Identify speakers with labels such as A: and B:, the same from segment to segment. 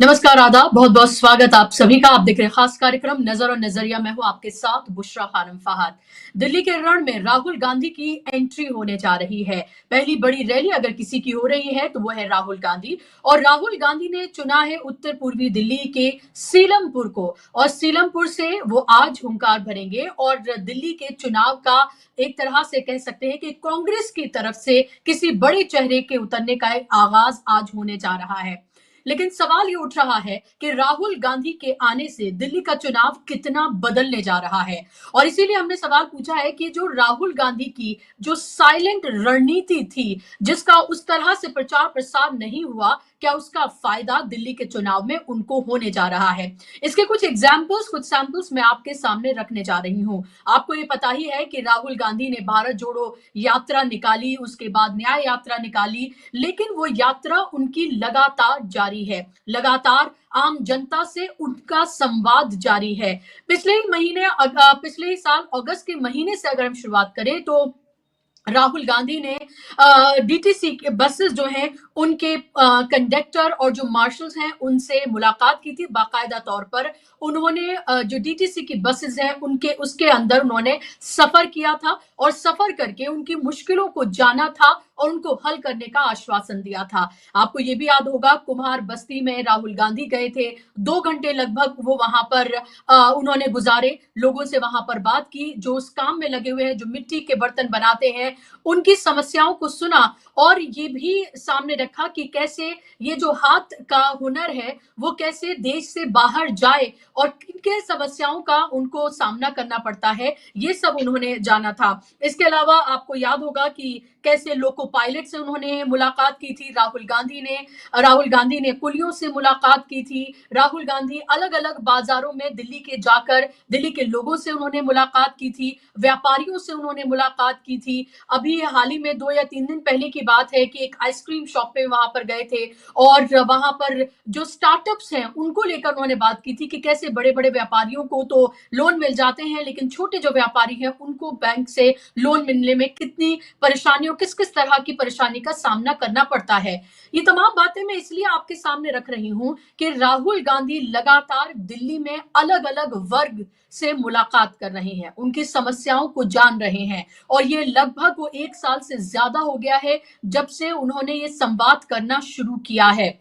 A: नमस्कार, आदाब, बहुत बहुत स्वागत आप सभी का। आप देख रहे हैं खास कार्यक्रम नजर और नजरिया। मैं हूं आपके साथ बुशरा खानम फहाद। दिल्ली के रण में राहुल गांधी की एंट्री होने जा रही है। पहली बड़ी रैली अगर किसी की हो रही है तो वो है राहुल गांधी। और राहुल गांधी ने चुना है उत्तर पूर्वी दिल्ली के सीलमपुर को, और सीलमपुर से वो आज हुंकार भरेंगे और दिल्ली के चुनाव का एक तरह से कह सकते हैं कि कांग्रेस की तरफ से किसी बड़े चेहरे के उतरने का आगाज आज होने जा रहा है। लेकिन सवाल ये उठ रहा है कि राहुल गांधी के आने से दिल्ली का चुनाव कितना बदलने जा रहा है। और इसीलिए हमने सवाल पूछा है कि जो राहुल गांधी की जो साइलेंट रणनीति थी, जिसका उस तरह से प्रचार प्रसार नहीं हुआ, क्या उसका फायदा दिल्ली के चुनाव में उनको होने जा रहा है। इसके कुछ एग्जाम्पल्स, कुछ सैंपल्स मैं आपके सामने रखने जा रही हूं। आपको ये पता ही है कि राहुल गांधी ने भारत जोड़ो यात्रा निकाली, उसके बाद न्याय यात्रा निकाली, लेकिन वो यात्रा उनकी लगातार जारी है। लगातार आम जनता से उनका संवाद जारी है। पिछले ही साल अगस्त के महीने से अगर हम शुरुआत करें तो राहुल गांधी ने डीटीसी के बसेस जो हैं उनके कंडक्टर और जो मार्शल्स हैं उनसे मुलाकात की थी। बाकायदा तौर पर उन्होंने जो डीटीसी की बसेस हैं उनके उसके अंदर उन्होंने सफर किया था और सफर करके उनकी मुश्किलों को जाना था और उनको हल करने का आश्वासन दिया था। आपको ये भी याद होगा, कुम्हार बस्ती में राहुल गांधी गए थे। 2 घंटे लगभग वो वहां पर उन्होंने गुजारे, लोगों से वहां पर बात की, जो उस काम में लगे हुए हैं, जो मिट्टी के बर्तन बनाते हैं, उनकी समस्याओं को सुना और ये भी सामने रखा कि कैसे ये जो हाथ का हुनर है वो कैसे देश से बाहर जाए और किन किन समस्याओं का उनको सामना करना पड़ता है, ये सब उन्होंने जाना था। इसके अलावा आपको याद होगा कि कैसे लोको पायलट से उन्होंने मुलाकात की थी। राहुल गांधी ने कुलियों से मुलाकात की थी। राहुल गांधी अलग अलग बाजारों में दिल्ली के जाकर दिल्ली के लोगों से उन्होंने मुलाकात की थी, व्यापारियों से उन्होंने मुलाकात की थी। अभी हाल ही में 2 या 3 दिन पहले की बात है कि एक आइसक्रीम शॉप पे वहां पर गए थे और वहां पर जो स्टार्टअप्स हैं उनको लेकर उन्होंने बात की थी कि कैसे बड़े बड़े व्यापारियों को तो लोन मिल जाते हैं, लेकिन छोटे जो व्यापारी हैं उनको बैंक से लोन मिलने में कितनी परेशानियों, किस किस तरह की परेशानी का सामना करना पड़ता है। ये तमाम बातें मैं इसलिए आपके सामने रख रही हूं कि राहुल गांधी लगातार दिल्ली में अलग अलग वर्ग से मुलाकात कर रहे हैं, उनकी समस्याओं को जान रहे हैं। और ये लगभग वो 1 साल से ज्यादा हो गया है जब से उन्होंने ये संवाद करना शुरू किया है।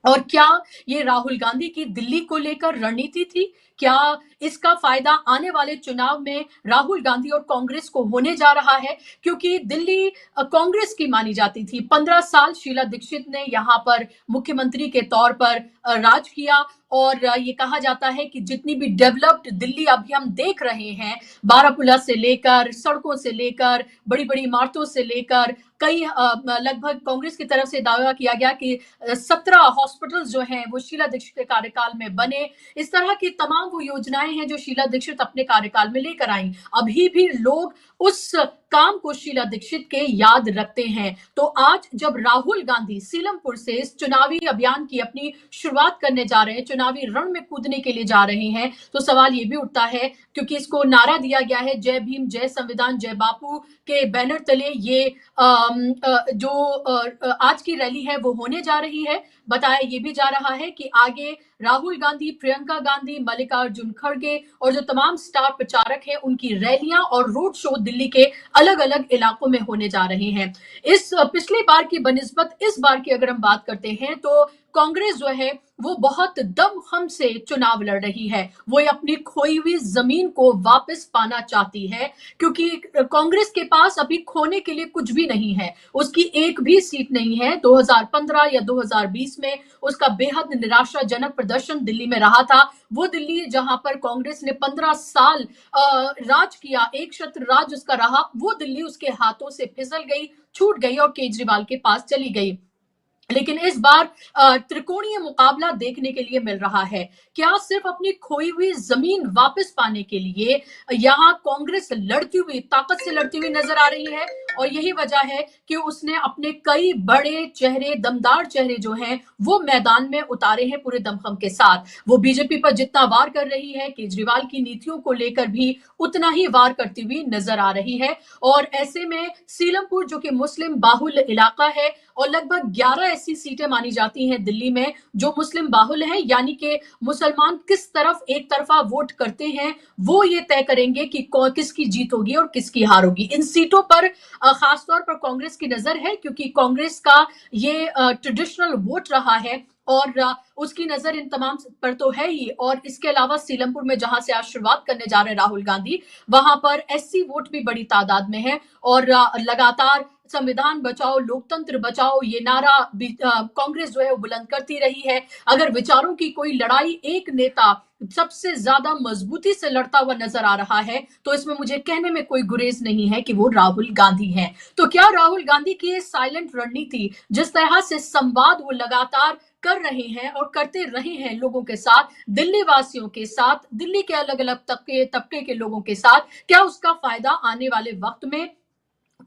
A: और क्या ये राहुल गांधी की दिल्ली को लेकर रणनीति थी? क्या इसका फायदा आने वाले चुनाव में राहुल गांधी और कांग्रेस को होने जा रहा है? क्योंकि दिल्ली कांग्रेस की मानी जाती थी। 15 साल शीला दीक्षित ने यहाँ पर मुख्यमंत्री के तौर पर राज किया और ये कहा जाता है कि जितनी भी डेवलप्ड दिल्ली अभी हम देख रहे हैं, बारापुला से लेकर, सड़कों से लेकर, बड़ी बड़ी इमारतों से लेकर, कई लगभग कांग्रेस की तरफ से दावा किया गया कि 17 हॉस्पिटल जो हैं वो शीला दीक्षित के कार्यकाल में बने। इस तरह की तमाम वो योजनाएं हैं जो शीला दीक्षित अपने कार्यकाल में लेकर आई। अभी भी लोग उस काम को शीला दीक्षित के याद रखते हैं। तो आज जब राहुल गांधी सीलमपुर से इस चुनावी अभियान की अपनी शुरुआत करने जा रहे हैं, चुनावी रण में कूदने के लिए जा रहे हैं, तो सवाल ये भी उठता है, क्योंकि इसको नारा दिया गया है जय भीम, जय संविधान, जय बापू के बैनर तले ये जो आज की रैली है वो होने जा रही है। बताया ये भी जा रहा है कि आगे राहुल गांधी, प्रियंका गांधी, मल्लिकार्जुन खड़गे और जो तमाम स्टार प्रचारक हैं उनकी रैलियां और रोड शो दिल्ली के अलग अलग इलाकों में होने जा रहे हैं। इस पिछली बार की बनिस्बत इस बार की अगर हम बात करते हैं तो कांग्रेस जो है वो बहुत दमखम से चुनाव लड़ रही है। वो अपनी खोई हुई जमीन को वापस पाना चाहती है, क्योंकि कांग्रेस के पास अभी खोने के लिए कुछ भी नहीं है। उसकी एक भी सीट नहीं है। 2015 या 2020 में उसका बेहद निराशाजनक प्रदर्शन दिल्ली में रहा था। वो दिल्ली जहां पर कांग्रेस ने 15 साल राज किया, एक छत्र राज उसका रहा, वो दिल्ली उसके हाथों से फिसल गई, छूट गई और केजरीवाल के पास चली गई। लेकिन इस बार त्रिकोणीय मुकाबला देखने के लिए मिल रहा है। क्या सिर्फ अपनी खोई हुई जमीन वापस पाने के लिए यहाँ कांग्रेस लड़ती हुई, ताकत से लड़ती हुई नजर आ रही है, और यही वजह है कि उसने अपने कई बड़े चेहरे, दमदार चेहरे जो हैं वो मैदान में उतारे हैं पूरे दमखम के साथ। वो बीजेपी पर जितना वार कर रही है, केजरीवाल की नीतियों को लेकर भी उतना ही वार करती हुई नजर आ रही है। और ऐसे में सीलमपुर जो कि मुस्लिम बाहुल इलाका है और लगभग 11 ऐसी सीटें मानी जाती हैं दिल्ली में जो मुस्लिम बाहुल हैं, यानी कि मुसलमान किस तरफ एक तरफा वोट करते हैं वो ये तय करेंगे कि किसकी जीत होगी और किसकी हार होगी। इन सीटों पर खासतौर पर कांग्रेस की नजर है क्योंकि कांग्रेस का ये ट्रेडिशनल वोट रहा है और उसकी नजर इन तमाम पर तो है ही। और इसके अलावा सीलमपुर में जहां से आज शुरुआत करने जा रहे हैं राहुल गांधी, वहां पर एससी वोट भी बड़ी तादाद में है और लगातार संविधान बचाओ, लोकतंत्र बचाओ ये नारा कांग्रेस जो है वो बुलंद करती रही है। अगर विचारों की कोई लड़ाई एक नेता सबसे ज्यादा मजबूती से लड़ता हुआ नजर आ रहा है तो इसमें मुझे कहने में कोई गुरेज नहीं है कि वो राहुल गांधी हैं। तो क्या राहुल गांधी की ये साइलेंट रणनीति, जिस तरह से संवाद वो लगातार कर रहे हैं और करते रहे हैं लोगों के साथ, दिल्ली वासियों के साथ, दिल्ली के अलग अलग तबके के लोगों के साथ, क्या उसका फायदा आने वाले वक्त में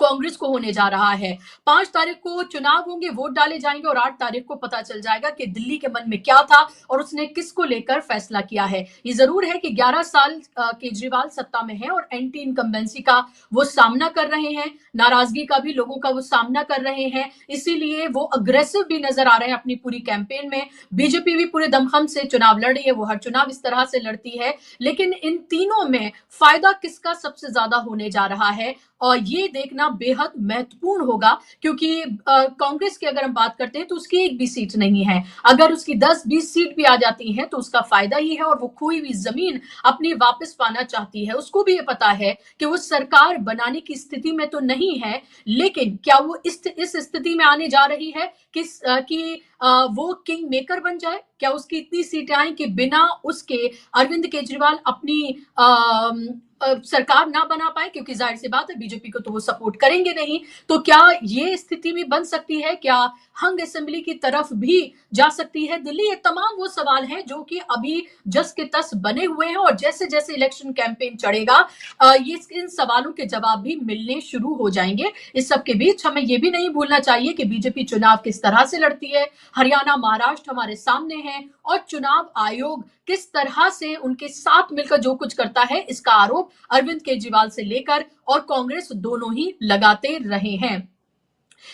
A: कांग्रेस को होने जा रहा है? 5 तारीख को चुनाव होंगे, वोट डाले जाएंगे और 8 तारीख को पता चल जाएगा कि दिल्ली के मन में क्या था और उसने किसको लेकर फैसला किया है। ये जरूर है कि 11 साल केजरीवाल सत्ता में है और एंटी इनकम्बेंसी का वो सामना कर रहे हैं, नाराजगी का भी लोगों का वो सामना कर रहे हैं, इसीलिए वो अग्रेसिव भी नजर आ रहे हैं अपनी पूरी कैंपेन में। बीजेपी भी पूरे दमखम से चुनाव लड़ रही है, वो हर चुनाव इस तरह से लड़ती है, लेकिन इन तीनों में फायदा किसका सबसे ज्यादा होने जा रहा है और ये देखना बेहद महत्वपूर्ण होगा क्योंकि कांग्रेस की अगर हम बात करते हैं तो उसकी एक भी सीट नहीं है। अगर उसकी 10-20 सीट भी आ जाती हैं तो उसका फायदा ही है और वो खोई हुई जमीन अपनी वापस पाना चाहती है। उसको भी ये पता है कि वो सरकार बनाने की स्थिति में तो नहीं है, लेकिन क्या वो इस स्थिति में आने जा रही है कि वो किंग मेकर बन जाए? क्या उसकी इतनी सीटें आए कि बिना उसके अरविंद केजरीवाल अपनी सरकार ना बना पाए? क्योंकि जाहिर सी बात है बीजेपी को तो वो सपोर्ट करेंगे नहीं। तो क्या ये स्थिति भी बन सकती है? क्या हंग असेंबली की तरफ भी जा सकती है दिल्ली? ये तमाम वो सवाल हैं जो कि अभी जस के तस बने हुए हैं और जैसे जैसे इलेक्शन कैंपेन चढ़ेगा ये इन सवालों के जवाब भी मिलने शुरू हो जाएंगे। इस सब के बीच हमें ये भी नहीं भूलना चाहिए कि बीजेपी चुनाव किस तरह से लड़ती है। हरियाणा, महाराष्ट्र हमारे सामने हैं और चुनाव आयोग किस तरह से उनके साथ मिलकर जो कुछ करता है इसका आरोप अरविंद केजरीवाल से लेकर और कांग्रेस दोनों ही लगाते रहे हैं।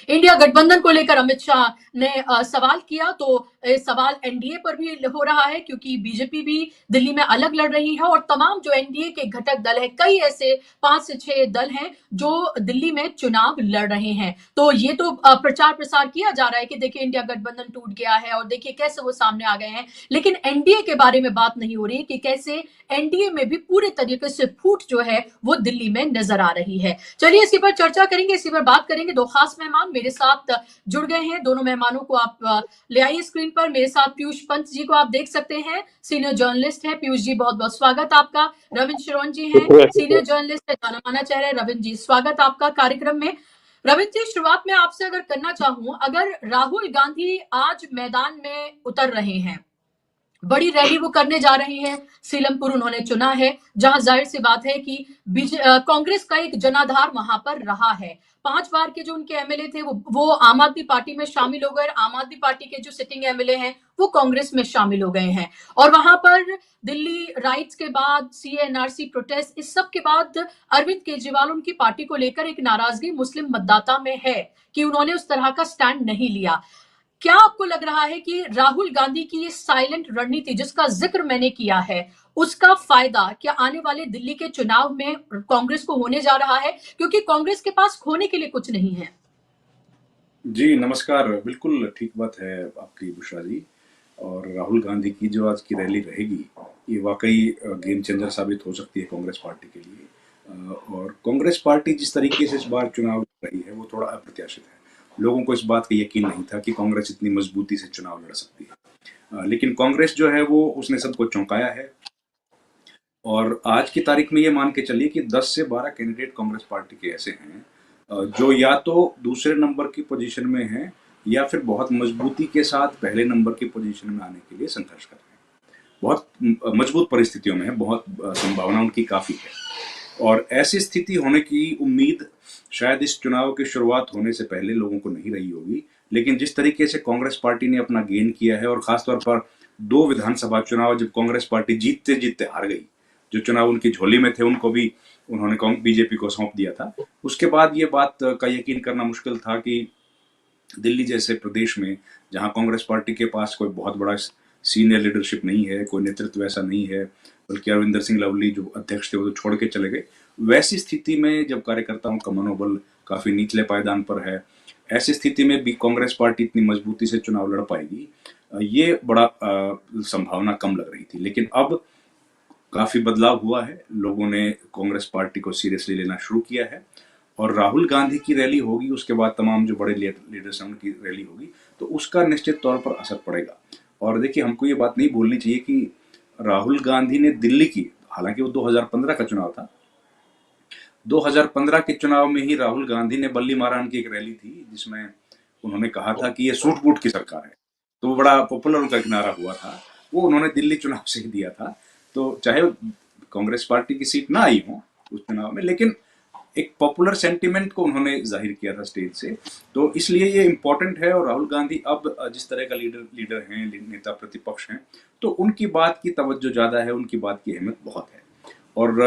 A: इंडिया गठबंधन को लेकर अमित शाह ने सवाल किया तो सवाल एनडीए पर भी हो रहा है क्योंकि बीजेपी भी दिल्ली में अलग लड़ रही है और तमाम जो एनडीए के घटक दल है, कई ऐसे 5 से 6 दल हैं जो दिल्ली में चुनाव लड़ रहे हैं। तो ये तो प्रचार प्रसार किया जा रहा है कि देखिए इंडिया गठबंधन टूट गया है और देखिए कैसे वो सामने आ गए हैं, लेकिन एनडीए के बारे में बात नहीं हो रही कि कैसे एनडीए में भी पूरे तरीके से फूट जो है वो दिल्ली में नजर आ रही है। चलिए इसी पर चर्चा करेंगे, इसी पर बात करेंगे। 2 खास मेहमान मेरे साथ जुड़ गए हैं। दोनों मेहमानों को आप ले आइए स्क्रीन पर। मेरे साथ पीयूष पंत जी को आप देख सकते हैं, सीनियर जर्नलिस्ट है। पीयूष जी बहुत बहुत स्वागत आपका। रविंद्र शिरोन जी हैं, सीनियर जर्नलिस्ट है, जाना माना चेहरा है। रविंद्र जी स्वागत आपका कार्यक्रम में। रविंद्र जी, शुरुआत में आपसे अगर करना चाहूं, अगर राहुल गांधी आज मैदान में उतर रहे हैं, बड़ी रैली वो करने जा रहे हैं, सीलमपुर उन्होंने चुना है जहां जाहिर सी बात है कि कांग्रेस का एक जनाधार वहां पर रहा है। 5 बार के जो उनके एमएलए थे वो आम आदमी पार्टी में शामिल हो गए। आम आदमी पार्टी के जो सिटिंग एमएलए हैं वो कांग्रेस में शामिल हो गए हैं और वहां पर दिल्ली राइट्स के बाद, सीएनआरसी प्रोटेस्ट, इस सब के बाद अरविंद केजरीवाल उनकी पार्टी को लेकर एक नाराजगी मुस्लिम मतदाता में है कि उन्होंने उस तरह का स्टैंड नहीं लिया। क्या आपको लग रहा है कि राहुल गांधी की ये साइलेंट रणनीति जिसका जिक्र मैंने किया है, उसका फायदा क्या आने वाले दिल्ली के चुनाव में कांग्रेस को होने जा रहा है? क्योंकि कांग्रेस के पास खोने के लिए कुछ नहीं है।
B: जी नमस्कार, बिल्कुल ठीक बात है आपकी बुशरा जी। और राहुल गांधी की जो आज की रैली रहेगी ये वाकई गेम चेंजर साबित हो सकती है कांग्रेस पार्टी के लिए। और कांग्रेस पार्टी जिस तरीके से इस बार चुनाव लड़ रही है वो थोड़ा अप्रत्याशित है। लोगों को इस बात का यकीन नहीं था कि कांग्रेस इतनी मजबूती से चुनाव लड़ सकती है, लेकिन कांग्रेस जो है वो उसने सबको चौंकाया है। और आज की तारीख में ये मान के चलिए कि 10 से 12 कैंडिडेट कांग्रेस पार्टी के ऐसे हैं जो या तो दूसरे नंबर की पोजीशन में हैं या फिर बहुत मजबूती के साथ पहले नंबर की पोजीशन में आने के लिए संघर्ष कर रहे हैं। बहुत मजबूत परिस्थितियों में है, बहुत संभावना उनकी काफी है। और ऐसी स्थिति होने की उम्मीद शायद इस चुनाव की शुरुआत होने से पहले लोगों को नहीं रही होगी, लेकिन जिस तरीके से कांग्रेस पार्टी ने अपना गेन किया है, और खासतौर पर दो विधानसभा चुनाव जब कांग्रेस पार्टी जीतते जीतते हार गई, जो चुनाव उनकी झोली में थे उनको भी उन्होंने बीजेपी को सौंप दिया था, उसके बाद ये बात का यकीन करना मुश्किल था कि दिल्ली जैसे प्रदेश में, जहां कांग्रेस पार्टी के पास कोई बहुत बड़ा सीनियर लीडरशिप नहीं है, कोई नेतृत्व ऐसा नहीं है, बल्कि अरविंदर सिंह लवली जो अध्यक्ष थे वो तो छोड़ के चले गए, वैसी स्थिति में जब कार्यकर्ताओं का मनोबल काफी निचले पायदान पर है, ऐसी स्थिति में भी कांग्रेस पार्टी इतनी मजबूती से चुनाव लड़ पाएगी, ये बड़ा संभावना कम लग रही थी। लेकिन अब काफी बदलाव हुआ है, लोगों ने कांग्रेस पार्टी को सीरियसली लेना शुरू किया है, और राहुल गांधी की रैली होगी, उसके बाद तमाम जो बड़े लीडर्स हैं उनकी रैली होगी, तो उसका निश्चित तौर पर असर पड़ेगा। और देखिए, हमको ये बात नहीं भूलनी चाहिए कि राहुल गांधी ने दिल्ली की, हालांकि वो 2015 का चुनाव था, 2015 के चुनाव में ही राहुल गांधी ने बल्ली मारान की एक रैली थी जिसमें उन्होंने कहा था कि ये सूट बूट की सरकार है, तो वो बड़ा पॉपुलर उनका एक नारा हुआ था, वो उन्होंने दिल्ली चुनाव से ही दिया था। तो चाहे कांग्रेस पार्टी की सीट ना आई हो उस चुनाव में, लेकिन एक पॉपुलर सेंटिमेंट को उन्होंने जाहिर किया था स्टेज से, तो इसलिए ये इम्पोर्टेंट है। और राहुल गांधी अब जिस तरह का लीडर हैं, नेता प्रतिपक्ष हैं, तो उनकी बात की तवज्जो ज्यादा है, उनकी बात की अहमियत बहुत है। और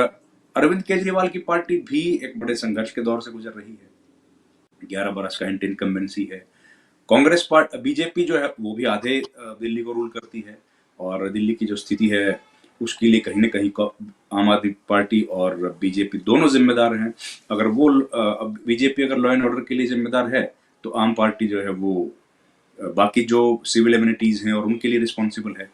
B: अरविंद केजरीवाल की पार्टी भी एक बड़े संघर्ष के दौर से गुजर रही है, 11 बरस का एंटी इनकम्बेंसी है। कांग्रेस पार्टी, बीजेपी जो है वो भी आधे दिल्ली को रूल करती है, और दिल्ली की जो स्थिति है उसके लिए कहीं ना कहीं आम आदमी पार्टी और बीजेपी दोनों जिम्मेदार हैं। अगर वो बीजेपी अगर लॉ एंड ऑर्डर के लिए जिम्मेदार है, तो आम पार्टी जो है वो बाकी जो सिविल एमिनिटीज हैं और उनके लिए रिस्पॉन्सिबल है।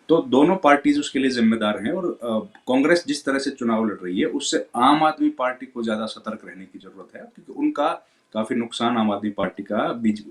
B: तो दोनों पार्टीज उसके लिए जिम्मेदार हैं, और कांग्रेस जिस तरह से चुनाव लड़ रही है उससे आम आदमी पार्टी को ज्यादा सतर्क रहने की जरूरत है, क्योंकि उनका काफी नुकसान आम आदमी पार्टी का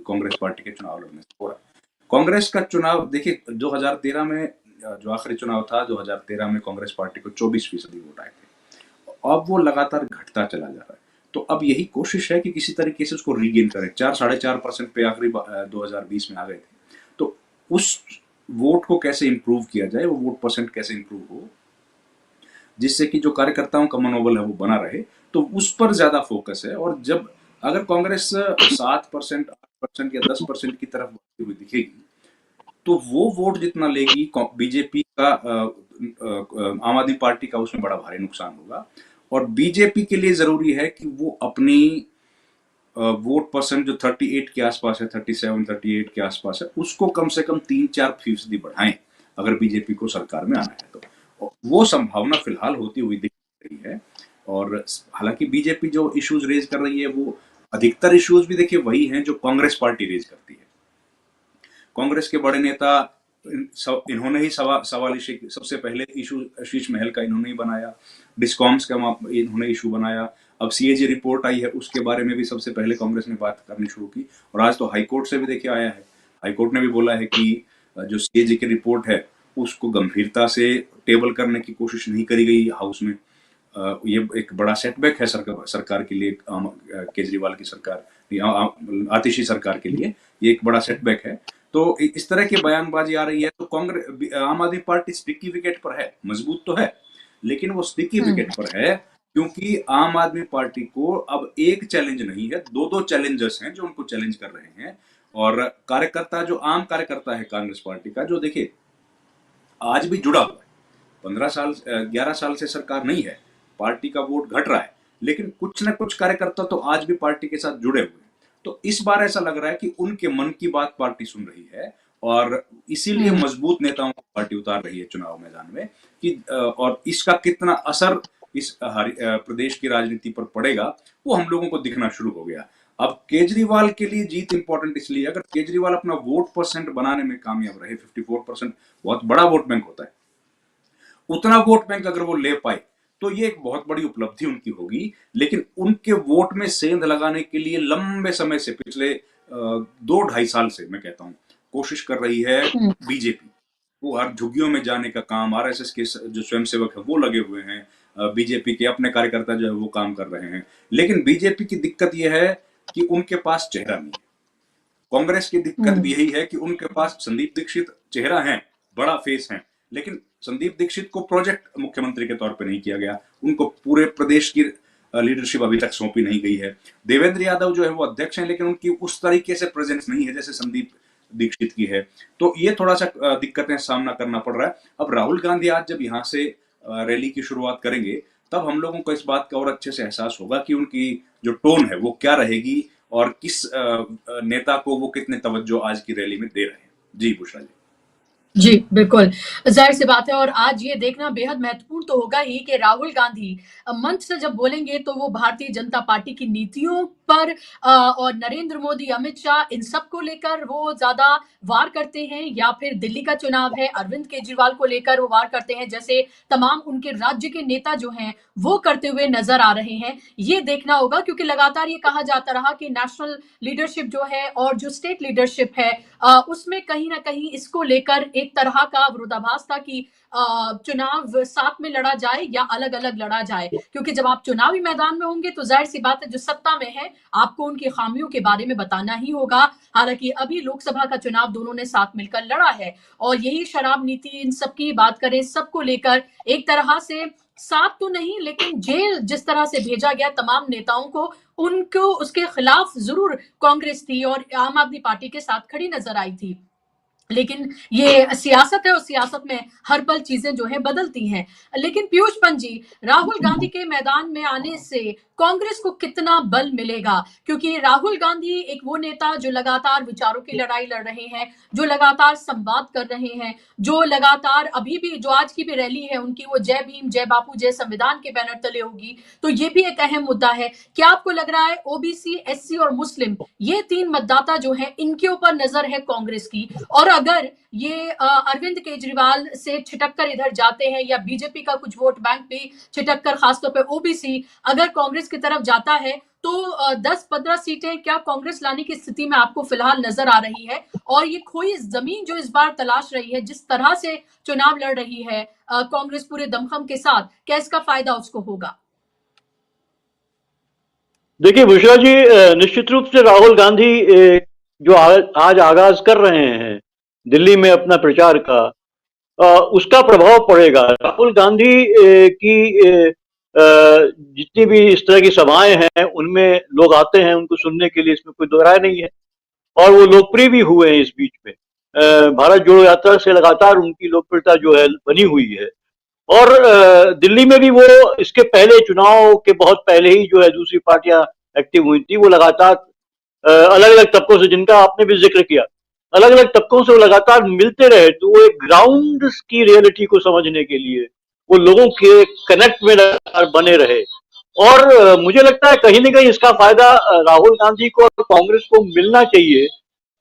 B: कांग्रेस पार्टी के चुनाव लड़ने से हो रहा है। कांग्रेस का चुनाव देखिए, 2013 में जो आखिरी चुनाव था, 2013 में कांग्रेस पार्टी को 24% वोट आए थे, अब वो लगातार घटता चला जा रहा है। तो अब यही कोशिश है कि किसी तरीके से उसको रीगेन करें। 4-4.5% पे आखिरी 2020 में आ गए थे, तो उस वोट को कैसे इंप्रूव किया जाए, वो वोट परसेंट कैसे इंप्रूव हो, जिससे कि जो कार्यकर्ताओं का मनोबल है वो बना रहे, तो उस पर ज्यादा फोकस है। और जब अगर कांग्रेस 7%, 8% या 10% की तरफ बढ़ती हुई दिखेगी, तो वो वोट जितना लेगी बीजेपी का, आम आदमी पार्टी का, उसमें बड़ा भारी नुकसान होगा। और बीजेपी के लिए जरूरी है कि वो अपनी वोट परसेंट जो 38 के आसपास है, 37-38 के आसपास है, उसको कम से कम 3-4% बढ़ाएं अगर बीजेपी को सरकार में आना है तो। वो संभावना फिलहाल होती हुई दिख रही है। और हालांकि बीजेपी जो इश्यूज रेज कर रही है, वो अधिकतर इश्यूज भी देखिए वही हैं जो कांग्रेस पार्टी रेज करती है। कांग्रेस के बड़े नेता इन्होंने ही सवाल सबसे पहले इशू शीश महल का इन्होंने ही बनाया, डिस्कॉम्स का इन्होंने इशू बनाया। अब सीएजी रिपोर्ट आई है, उसके बारे में भी सबसे पहले कांग्रेस ने बात करनी शुरू की, और आज तो हाईकोर्ट से भी देखिए आया है, हाईकोर्ट ने भी बोला है कि जो सीएजी की रिपोर्ट है उसको गंभीरता से टेबल करने की कोशिश नहीं करी गई हाउस में। ये एक बड़ा सेटबैक है सरकार के लिए, केजरीवाल की सरकार, आतिशी सरकार के लिए ये एक बड़ा सेटबैक है। तो इस तरह की बयानबाजी आ रही है, तो कांग्रेस, आम आदमी पार्टी स्टिकी विकेट पर है, मजबूत तो है, लेकिन वो स्टिकी विकेट पर है क्योंकि आम आदमी पार्टी को अब एक चैलेंज नहीं है, दो चैलेंजर्स हैं जो उनको चैलेंज कर रहे हैं। और कार्यकर्ता, जो आम कार्यकर्ता है कांग्रेस पार्टी का, जो देखिए आज भी जुड़ा हुआ है, 11 साल से सरकार नहीं है, पार्टी का वोट घट रहा है, लेकिन कुछ न कुछ कार्यकर्ता तो आज भी पार्टी के साथ जुड़े हुए हैं। तो इस बार ऐसा लग रहा है कि उनके मन की बात पार्टी सुन रही है, और इसीलिए मजबूत नेताओं को पार्टी उतार रही है चुनाव मैदान में कि और इसका कितना असर इस प्रदेश की राजनीति पर पड़ेगा वो हम लोगों को दिखना शुरू हो गया। अब केजरीवाल के लिए जीत इंपॉर्टेंट इसलिए, अगर केजरीवाल अपना वोट परसेंट बनाने में कामयाब रहे, 54% बहुत बड़ा वोट बैंक होता है, उतना वोट बैंक अगर वो ले पाए तो ये एक बहुत बड़ी उपलब्धि उनकी होगी। लेकिन उनके वोट में सेंध लगाने के लिए लंबे समय से, पिछले 2-2.5 साल से मैं कहता हूं, कोशिश कर रही है बीजेपी। वो हर झुग्गियों में जाने का काम, आरएसएस के जो स्वयंसेवक है वो लगे हुए हैं, बीजेपी के अपने कार्यकर्ता जो है वो काम कर रहे हैं। लेकिन बीजेपी की दिक्कत यह है कि उनके पास चेहरा नहीं है। कांग्रेस की दिक्कत भी यही है कि उनके पास संदीप दीक्षित चेहरा है, बड़ा फेस है, लेकिन संदीप दीक्षित को प्रोजेक्ट मुख्यमंत्री के तौर पे नहीं किया गया, उनको पूरे प्रदेश की लीडरशिप अभी तक सौंपी नहीं गई है। देवेंद्र यादव जो है वो अध्यक्ष हैं, लेकिन उनकी उस तरीके से प्रेजेंस नहीं है जैसे संदीप दीक्षित की है। तो ये थोड़ा सा दिक्कतें सामना करना पड़ रहा है। अब राहुल गांधी आज जब यहाँ से रैली की शुरुआत करेंगे, तब हम लोगों को इस बात का और अच्छे से एहसास होगा कि उनकी जो टोन है वो क्या रहेगी और किस नेता को वो कितने तवज्जो आज की रैली में दे रहे हैं। जी बुशरा जी।
A: जी, बिल्कुल। ज़ाहिर सी बात है और आज ये देखना बेहद महत्वपूर्ण तो होगा ही कि राहुल गांधी मंच से जब बोलेंगे तो वो भारतीय जनता पार्टी की नीतियों पर और नरेंद्र मोदी, अमित शाह इन सब को लेकर वो ज़्यादा वार करते हैं या फिर दिल्ली का चुनाव है, अरविंद केजरीवाल को लेकर वो वार करते हैं, जैसे तमाम उनके राज्य के नेता जो हैं, वो करते हुए नज़र आ रहे हैं। ये देखना होगा क्योंकि लगातार ये कहा जाता रहा कि नेशनल लीडरशिप जो है और जो स्टेट लीडरशिप है उसमें कहीं न कहीं इसको लेकर एक तरह का विरोधाभास था कि चुनाव साथ में लड़ा जाए या अलग-अलग लड़ा जाए। क्योंकि जब आप चुनावी मैदान में होंगे तो ज़ाहिर-सी बात है जो सत्ता में है, आपको उनकी खामियों के बारे में बताना ही होगा। हालाँकि अभी लोकसभा का चुनाव दोनों ने साथ मिलकर लड़ा है और यही शराब नीति इन सब की बात करें, सबको लेकर एक तरह से साथ तो नहीं लेकिन जेल जिस तरह से भेजा गया तमाम नेताओं को, उनको उसके खिलाफ ज़रूर कांग्रेस थी और आम आदमी पार्टी के साथ खड़ी नज़र आई थी। लेकिन ये सियासत है और सियासत में हर पल चीजें जो है बदलती हैं। लेकिन पीयूष पंत जी, राहुल गांधी के मैदान में आने से कांग्रेस को कितना बल मिलेगा? क्योंकि राहुल गांधी एक वो नेता जो लगातार विचारों की लड़ाई लड़ रहे हैं, जो लगातार संवाद कर रहे हैं, जो लगातार अभी भी जो आज की भी रैली है उनकी वो जय भीम, जय बापू, जय संविधान के बैनर तले होगी। तो ये भी एक अहम मुद्दा है। क्या आपको लग रहा है ओबीसी, एससी और मुस्लिम ये 3 मतदाता जो हैं इनके ऊपर नजर है कांग्रेस की? और अगर ये अरविंद केजरीवाल से छिटक कर इधर जाते हैं या बीजेपी का कुछ वोट बैंक भी छिटक कर खासतौर पे ओबीसी अगर कांग्रेस की तरफ जाता है तो 10-15 सीटें क्या कांग्रेस लाने की स्थिति में आपको फिलहाल नजर आ रही है? और ये खोई जमीन जो इस बार तलाश रही है, जिस तरह से चुनाव लड़ रही है कांग्रेस पूरे दमखम के साथ, क्या इसका फायदा उसको होगा?
C: देखिए बुशरा जी, निश्चित रूप से राहुल गांधी जो आज आगाज कर रहे हैं दिल्ली में अपना प्रचार का, उसका प्रभाव पड़ेगा। राहुल गांधी की जितनी भी इस तरह की सभाएं हैं उनमें लोग आते हैं उनको सुनने के लिए, इसमें कोई दो राय नहीं है। और वो लोकप्रिय भी हुए हैं इस बीच में। भारत जोड़ो यात्रा से लगातार उनकी लोकप्रियता जो है बनी हुई है। और दिल्ली में भी वो इसके पहले चुनाव के बहुत पहले ही जो है दूसरी पार्टियां एक्टिव हुई थी। वो लगातार अलग अलग तबकों से, जिनका आपने भी जिक्र किया, अलग अलग तबकों से वो लगातार मिलते रहे, तो वो एक ग्राउंड की रियलिटी को समझने के लिए वो लोगों के कनेक्ट में लगातार बने रहे। और मुझे लगता है कहीं ना कहीं इसका फायदा राहुल गांधी को और कांग्रेस को मिलना चाहिए।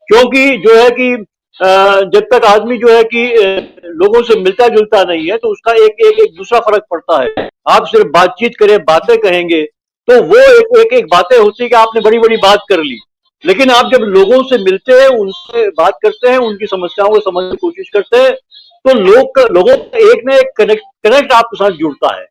C: क्योंकि जो है कि जब तक आदमी जो है कि लोगों से मिलता जुलता नहीं है तो उसका एक दूसरा फर्क पड़ता है। आप सिर्फ बातचीत करें, बातें कहेंगे तो वो एक बातें होती है कि आपने बड़ी बड़ी बात कर ली। लेकिन आप जब लोगों से मिलते हैं, उनसे बात करते हैं, उनकी समस्याओं को समझने की कोशिश करते हैं, तो लोगों का एक ना एक कनेक्ट आपके साथ जुड़ता है।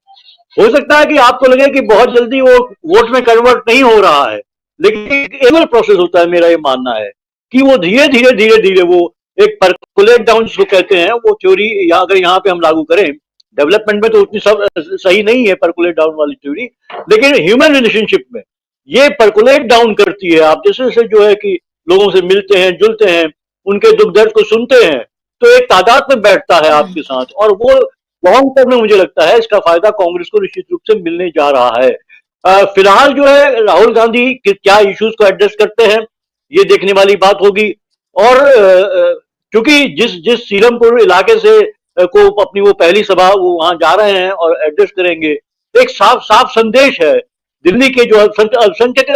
C: हो सकता है कि आपको लगे कि बहुत जल्दी वो वोट में कन्वर्ट नहीं हो रहा है, लेकिन एक एनुअल प्रोसेस होता है। मेरा ये मानना है कि वो धीरे धीरे वो एक परकुलेट डाउन जिसको कहते हैं, वो थ्योरी अगर यहाँ पे हम लागू करें, डेवलपमेंट में तो उतनी सब सही नहीं है परकुलेट डाउन वाली थ्योरी, लेकिन ह्यूमन रिलेशनशिप में ये परकुलेट डाउन करती है। आप जैसे जैसे जो है कि लोगों से मिलते हैं, जुलते हैं, उनके दुख दर्द को सुनते हैं, तो एक तादाद में बैठता है आपके साथ। और वो लॉन्ग टर्म में मुझे लगता है इसका फायदा कांग्रेस को निश्चित रूप से मिलने जा रहा है। फिलहाल जो है राहुल गांधी क्या इश्यूज को एड्रेस करते हैं ये देखने वाली बात होगी। और क्योंकि जिस सीरमपुर इलाके से को अपनी वो पहली सभा वो वहां जा रहे हैं और एड्रेस करेंगे, एक साफ साफ संदेश है दिल्ली के जो अल्पसंख्यक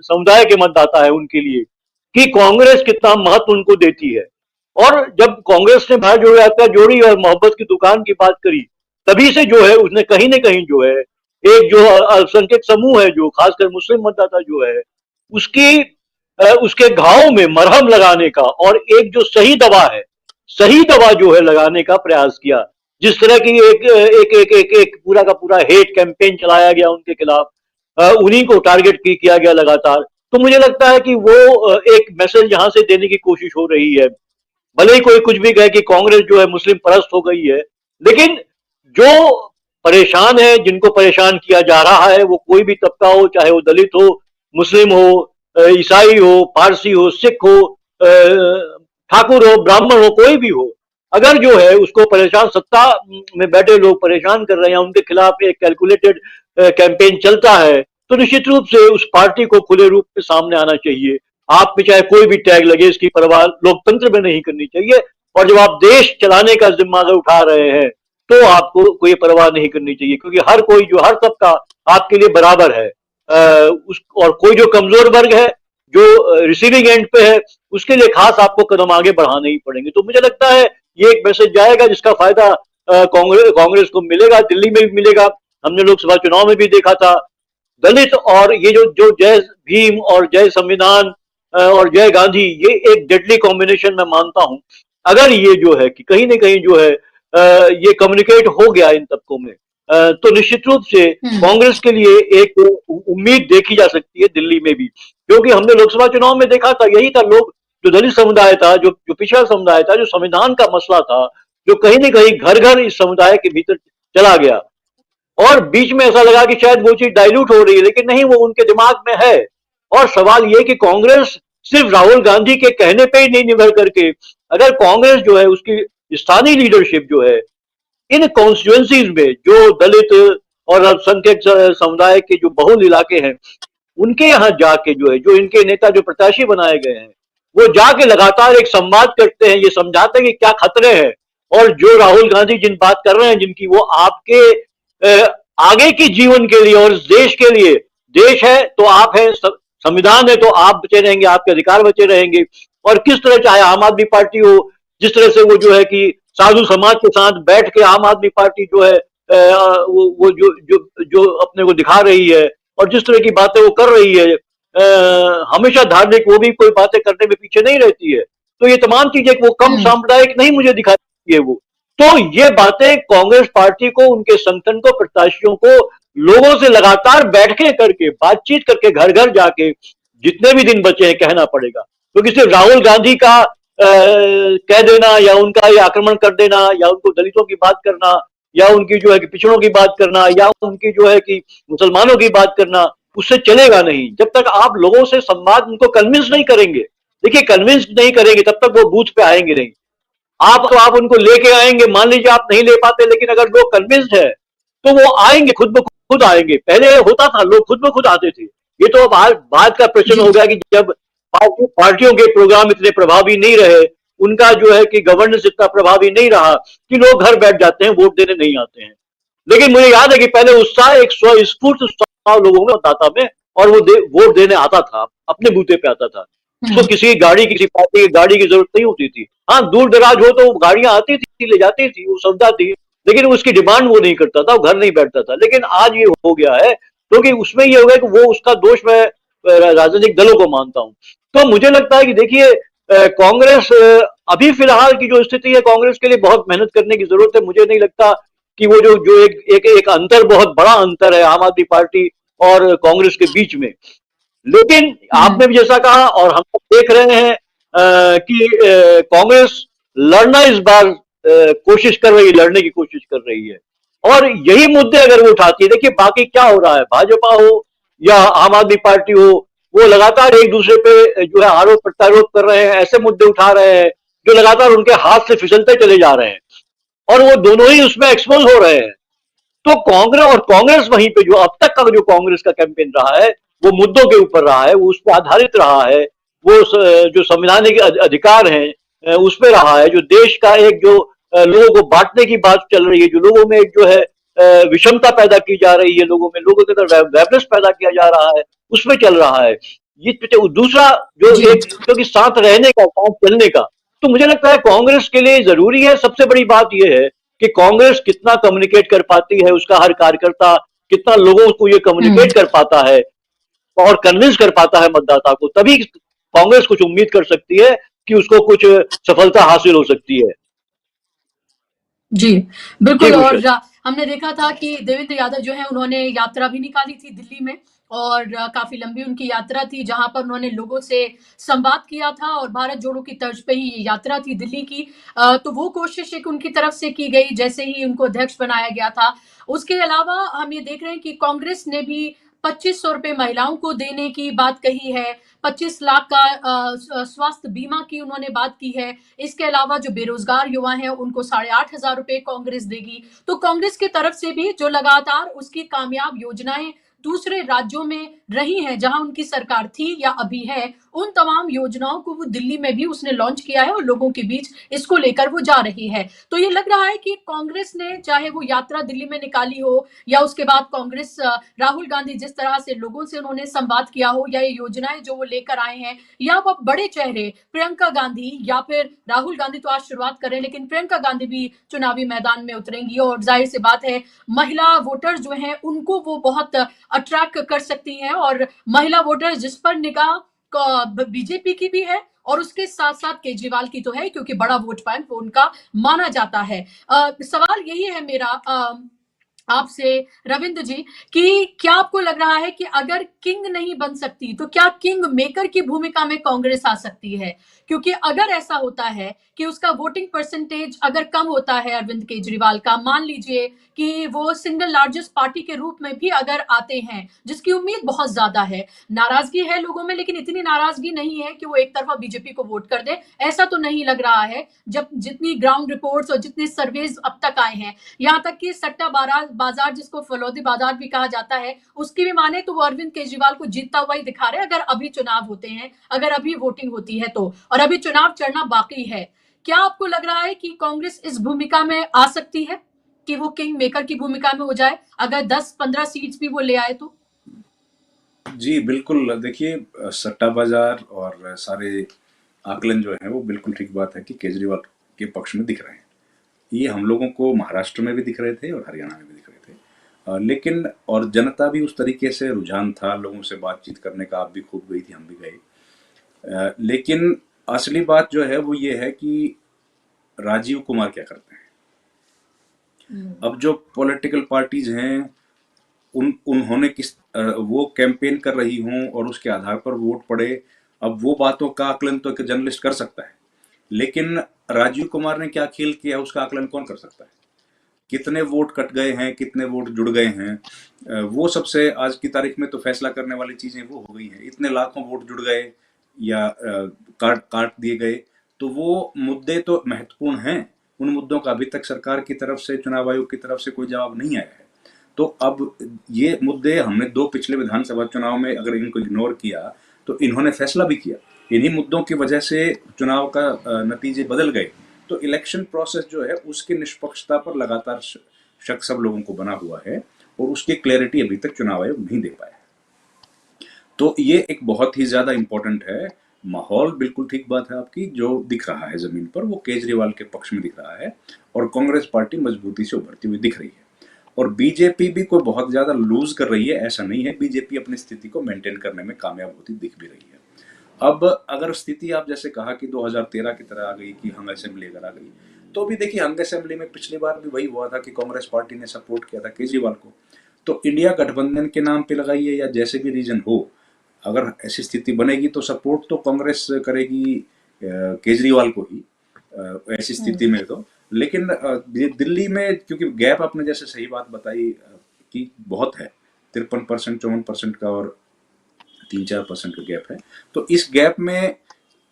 C: समुदाय के मतदाता है उनके लिए कि कांग्रेस कितना महत्व उनको देती है। और जब कांग्रेस ने भारत जोड़ो यात्रा जोड़ी और मोहब्बत की दुकान की बात करी, तभी से जो है उसने कहीं ना कहीं जो है एक जो अल्पसंख्यक समूह है, जो खासकर मुस्लिम मतदाता जो है, उसके घाव में मरहम लगाने का और एक जो सही दवा है, सही दवा जो है लगाने का प्रयास किया। जिस तरह की एक पूरा का पूरा हेट कैंपेन चलाया गया उनके खिलाफ, उन्हीं को टारगेट किया गया लगातार। तो मुझे लगता है कि वो एक मैसेज यहां से देने की कोशिश हो रही है। भले ही कोई कुछ भी कहे कि कांग्रेस जो है मुस्लिम परस्त हो गई है, लेकिन जो परेशान है, जिनको परेशान किया जा रहा है, वो कोई भी तबका हो, चाहे वो दलित हो, मुस्लिम हो, ईसाई हो, पारसी हो, सिख हो, ठाकुर हो, ब्राह्मण हो, कोई भी हो, अगर जो है उसको परेशान, सत्ता में बैठे लोग परेशान कर रहे हैं, उनके खिलाफ एक कैलकुलेटेड कैंपेन चलता है, तो निश्चित रूप से उस पार्टी को खुले रूप में सामने आना चाहिए। आप पे चाहे कोई भी टैग लगे, इसकी परवाह लोकतंत्र में नहीं करनी चाहिए। और जब आप देश चलाने का जिम्मा अगर उठा रहे हैं, तो आपको कोई परवाह नहीं करनी चाहिए, क्योंकि हर कोई, जो हर तबका आपके लिए बराबर है। और कोई जो कमजोर वर्ग है, जो रिसीविंग एंड पे है, उसके लिए खास आपको कदम आगे बढ़ाने ही पड़ेंगे। तो मुझे लगता है ये एक मैसेज जाएगा जिसका फायदा कांग्रेस को मिलेगा, दिल्ली में भी मिलेगा। हमने लोकसभा चुनाव में भी देखा था, दलित और ये जो जो जय भीम और जय संविधान और जय गांधी, ये एक डेडली कॉम्बिनेशन मैं मानता हूं। अगर ये जो है कि कहीं ना कहीं जो है ये कम्युनिकेट हो गया इन तबकों में, तो निश्चित रूप से कांग्रेस के लिए एक उम्मीद देखी जा सकती है दिल्ली में भी। क्योंकि हमने लोकसभा चुनाव में देखा था, यही था, लोग, जो दलित समुदाय था, जो पिछड़ा समुदाय था, जो संविधान का मसला था, जो कहीं ना कहीं घर घर इस समुदाय के भीतर चला गया, और बीच में ऐसा लगा कि शायद वो चीज डाइल्यूट हो रही है, लेकिन नहीं, वो उनके दिमाग में है। और सवाल ये कि कांग्रेस सिर्फ राहुल गांधी के कहने पे ही नहीं निर्भर करके, अगर कांग्रेस जो है उसकी स्थानीय लीडरशिप जो है इन कॉन्स्टिट्यूएंसीज में, जो दलित और अल्पसंख्यक समुदाय के जो बहुल इलाके हैं, उनके यहाँ जाके जो है, जो इनके नेता, जो प्रत्याशी बनाए गए हैं, वो जाके लगातार एक संवाद करते हैं, ये समझाते हैं कि क्या खतरे हैं, और जो राहुल गांधी जिन बात कर रहे हैं, जिनकी, वो आपके आगे के जीवन के लिए और इस देश के लिए, देश है तो आप हैं, संविधान है तो आप बचे रहेंगे, आपके अधिकार बचे रहेंगे। और किस तरह, चाहे आम आदमी पार्टी हो, जिस तरह से वो जो है कि साधु समाज के साथ बैठ के आम आदमी पार्टी जो है वो जो जो जो अपने को दिखा रही है, और जिस तरह की बातें वो कर रही है, हमेशा धार्मिक, वो भी कोई बातें करने में पीछे नहीं रहती है। तो ये तमाम चीजें, वो कम सांप्रदायिक नहीं मुझे दिखाई देती है वो। तो ये बातें कांग्रेस पार्टी को, उनके संगठन को, प्रत्याशियों को, लोगों से लगातार बैठके करके, बातचीत करके, घर घर जाके, जितने भी दिन बचे हैं, कहना पड़ेगा। क्योंकि सिर्फ राहुल गांधी का कह देना, या उनका ये आक्रमण कर देना, या उनको दलितों की बात करना, या उनकी जो है कि पिछड़ों की बात करना, या उनकी जो है कि मुसलमानों की बात करना, उससे चलेगा नहीं। जब तक आप लोगों से संवाद, उनको कन्विंस नहीं करेंगे, देखिए, कन्विंस नहीं करेंगे, तब तक वो बूथ पे आएंगे नहीं। आप उनको लेके आएंगे, मान लीजिए आप नहीं ले पाते, लेकिन अगर लोग कन्विंस्ड है, तो वो आएंगे, खुद ब खुद आएंगे। पहले होता था, लोग खुद ब खुद आते थे। ये तो बात का प्रश्न हो गया कि जब पार्टियों के प्रोग्राम इतने प्रभावी नहीं रहे, उनका जो है कि गवर्नेंस इतना प्रभावी नहीं रहा, कि लोग घर बैठ जाते हैं, वोट देने नहीं आते हैं। लेकिन मुझे याद है कि पहले उत्साह, एक स्वस्फूर्त उत्साह लोगों में, मतदाता में, और वो वोट देने आता था, अपने बूथे पे आता था। उसको किसी गाड़ी, किसी पार्टी की गाड़ी की जरूरत नहीं होती थी। हाँ, दूर दराज हो तो गाड़ियां आती थी, ले जाती थी, वो सुविधा थी, लेकिन उसकी डिमांड वो नहीं करता था, वो घर नहीं बैठता था। लेकिन आज ये हो गया है, क्योंकि उसमें ये हो गया कि वो, उसका दोष मैं राजनीतिक दलों को मानता हूं। तो मुझे लगता है कि देखिए, कांग्रेस, अभी फिलहाल की जो स्थिति है, कांग्रेस के लिए बहुत मेहनत करने की जरूरत है। मुझे नहीं लगता कि वो जो जो एक अंतर, बहुत बड़ा अंतर है आम आदमी पार्टी और कांग्रेस के बीच में। लेकिन आपने भी जैसा कहा, और हम देख रहे हैं कि कांग्रेस लड़ना, इस बार कोशिश कर रही है, लड़ने की कोशिश कर रही है। और यही मुद्दे अगर वो उठाती है, देखिए बाकी क्या हो रहा है, भाजपा हो या आम आदमी पार्टी हो, वो लगातार एक दूसरे पे जो है आरोप प्रत्यारोप कर रहे हैं, ऐसे मुद्दे उठा रहे हैं जो लगातार उनके हाथ से फिसलते चले जा रहे हैं, और वो दोनों ही उसमें एक्सपोज हो रहे हैं। तो कांग्रेस वहीं पे, जो अब तक का जो कांग्रेस का कैंपेन रहा है, वो मुद्दों के ऊपर रहा है, वो उस पर आधारित रहा है, वो जो संवैधानिक अधिकार हैं उस पर रहा है, जो देश का एक, जो लोगों को बांटने की बात चल रही है, जो लोगों में एक जो है विषमता पैदा की जा रही है, लोगों में, लोगों के अंदर वैबनेस पैदा किया जा रहा है, उसमें चल रहा है। ये दूसरा जो एक, क्योंकि साथ रहने का, साथ चलने का, तो मुझे लगता है कांग्रेस के लिए जरूरी है। सबसे बड़ी बात यह है कि कांग्रेस कितना कम्युनिकेट कर पाती है, उसका हर कार्यकर्ता कितना लोगों को ये कम्युनिकेट कर पाता है और कन्विंस कर पाता है मतदाता को, तभी कांग्रेस कुछ उम्मीद कर सकती है कि उसको कुछ सफलता हासिल हो सकती है।
A: जी, बिल्कुल। और हमने देखा था कि देवेंद्र यादव जो है, उन्होंने यात्रा भी निकाली थी दिल्ली में, और काफी लंबी उनकी यात्रा थी, जहां पर उन्होंने लोगों से संवाद किया था और भारत जोड़ो की तर्ज पे ही ये यात्रा थी दिल्ली की। तो वो कोशिश एक उनकी तरफ से की गई जैसे ही उनको अध्यक्ष बनाया गया था। उसके अलावा हम ये देख रहे हैं कि कांग्रेस ने भी 2500 रुपए महिलाओं को देने की बात कही है, 25 लाख का स्वास्थ्य बीमा की उन्होंने बात की है। इसके अलावा जो बेरोजगार युवा हैं उनको 8,500 रुपए कांग्रेस देगी। तो कांग्रेस की तरफ से भी जो लगातार उसकी कामयाब योजनाएं दूसरे राज्यों में रही हैं, जहां उनकी सरकार थी या अभी है, उन तमाम योजनाओं को वो दिल्ली में भी उसने लॉन्च किया है और लोगों के बीच इसको लेकर वो जा रही है। तो ये लग रहा है कि कांग्रेस ने चाहे वो यात्रा दिल्ली में निकाली हो या उसके बाद कांग्रेस राहुल गांधी जिस तरह से लोगों से उन्होंने संवाद किया हो, या ये योजनाएं जो वो लेकर आए हैं, या वो बड़े चेहरे प्रियंका गांधी या फिर राहुल गांधी तो आज शुरुआत करें, लेकिन प्रियंका गांधी भी चुनावी मैदान में उतरेंगी और जाहिर सी बात है महिला वोटर्स जो हैं उनको वो बहुत अट्रैक्ट कर सकती हैं। और महिला वोटर्स जिस पर निगाह बीजेपी की भी है और उसके साथ साथ केजरीवाल की तो है, क्योंकि बड़ा वोट बैंक वो उनका माना जाता है। सवाल यही है मेरा आपसे रविंद्र जी, कि क्या आपको लग रहा है कि अगर किंग नहीं बन सकती तो क्या किंग मेकर की भूमिका में कांग्रेस आ सकती है? क्योंकि अगर ऐसा होता है कि उसका वोटिंग परसेंटेज अगर कम होता है अरविंद केजरीवाल का, मान लीजिए कि वो सिंगल लार्जेस्ट पार्टी के रूप में भी अगर आते हैं, जिसकी उम्मीद बहुत ज्यादा है, नाराजगी है लोगों में, लेकिन इतनी नाराजगी नहीं है कि वो एक तरफा बीजेपी को वोट कर दे, ऐसा तो नहीं लग रहा है। जब जितनी ग्राउंड रिपोर्ट्स और जितने सर्वेज अब तक आए हैं, यहाँ तक कि सट्टा बाजार जिसको फलौदी बाजार भी कहा जाता है, उसकी भी माने तो वो अरविंद केजरीवाल को जीतता हुआ ही दिखा रहे हैं, अगर अभी चुनाव होते हैं, अगर अभी वोटिंग होती है तो, और अभी चुनाव चढ़ना बाकी है। क्या आपको लग रहा है कि कांग्रेस इस भूमिका में आ सकती है कि वो किंग मेकर की भूमिका में हो जाए, अगर 10-15 सीट्स भी वो ले आए तो?
B: जी बिल्कुल, देखिए सट्टा बाजार और सारे आकलन जो है वो बिल्कुल ठीक बात है कि केजरीवाल के पक्ष में दिख रहे हैं। ये हम लोगों को महाराष्ट्र में भी दिख रहे थे और हरियाणा में भी दिख रहे थे। लेकिन और जनता भी उस तरीके से रुझान था लोगों से बातचीत करने का, आप भी खूब गई थी, हम भी गए। लेकिन असली बात जो है वो ये है कि राजीव कुमार क्या करते हैं। अब जो पॉलिटिकल पार्टीज हैं उन्होंने वो कैंपेन कर रही हों और उसके आधार पर वोट पड़े, अब वो बातों का आकलन तो एक जर्नलिस्ट कर सकता है, लेकिन राजीव कुमार ने क्या खेल किया उसका आकलन कौन कर सकता है? कितने वोट कट गए हैं, कितने वोट जुड़ गए हैं, वो सबसे आज की तारीख में तो फैसला करने वाली चीजें वो हो गई हैं। इतने लाखों वोट जुड़ गए या काट काट दिए गए, तो वो मुद्दे तो महत्वपूर्ण हैं। उन मुद्दों का अभी तक सरकार की तरफ से, चुनाव आयोग की तरफ से कोई जवाब नहीं आया है। तो अब ये मुद्दे हमने 2 पिछले विधानसभा चुनाव में अगर इनको इग्नोर किया तो इन्होंने फैसला भी किया, इन्हीं मुद्दों की वजह से चुनाव का नतीजे बदल गए। तो इलेक्शन प्रोसेस जो है उसकी निष्पक्षता पर लगातार शक सब लोगों को बना हुआ है और उसकी क्लैरिटी अभी तक चुनाव आयोग नहीं दे पाया है। तो ये एक बहुत ही ज्यादा इंपॉर्टेंट है। माहौल बिल्कुल ठीक बात है आपकी, जो दिख रहा है जमीन पर वो केजरीवाल के पक्ष में दिख रहा है और कांग्रेस पार्टी मजबूती से उभरती हुई दिख रही है। और बीजेपी भी कोई बहुत ज्यादा लूज कर रही है ऐसा नहीं है, बीजेपी अपनी स्थिति को मेंटेन करने में कामयाब होती दिख भी रही है। अब अगर स्थिति आप जैसे कहा कि 2013 की तरह आ गई कि हंग असेंबली अगर आ गई, तो भी देखिए हंग असेंबली में पिछली बार भी वही हुआ था कि कांग्रेस पार्टी ने सपोर्ट किया था केजरीवाल को। तो इंडिया गठबंधन के नाम पे लगाइए या जैसे भी रीजन हो, अगर ऐसी स्थिति बनेगी तो सपोर्ट तो कांग्रेस करेगी केजरीवाल को ही, ऐसी स्थिति में तो। लेकिन दिल्ली में क्योंकि गैप आपने जैसे सही बात बताई कि बहुत है, 53% 54% का और 3-4% का गैप है, तो इस गैप में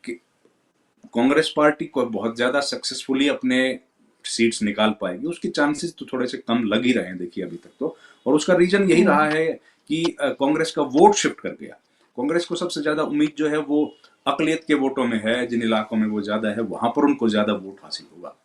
B: कांग्रेस पार्टी को बहुत ज्यादा सक्सेसफुली अपने सीट्स निकाल पाएगी, उसकी चांसेस तो थोड़े से कम लग ही रहे हैं देखिए अभी तक तो। और उसका रीजन यही रहा है कि कांग्रेस का वोट शिफ्ट कर गया। कांग्रेस को सबसे ज्यादा उम्मीद जो है वो अकलियत के वोटों में है, जिन इलाकों में वो ज्यादा है वहां पर उनको ज्यादा वोट हासिल होगा।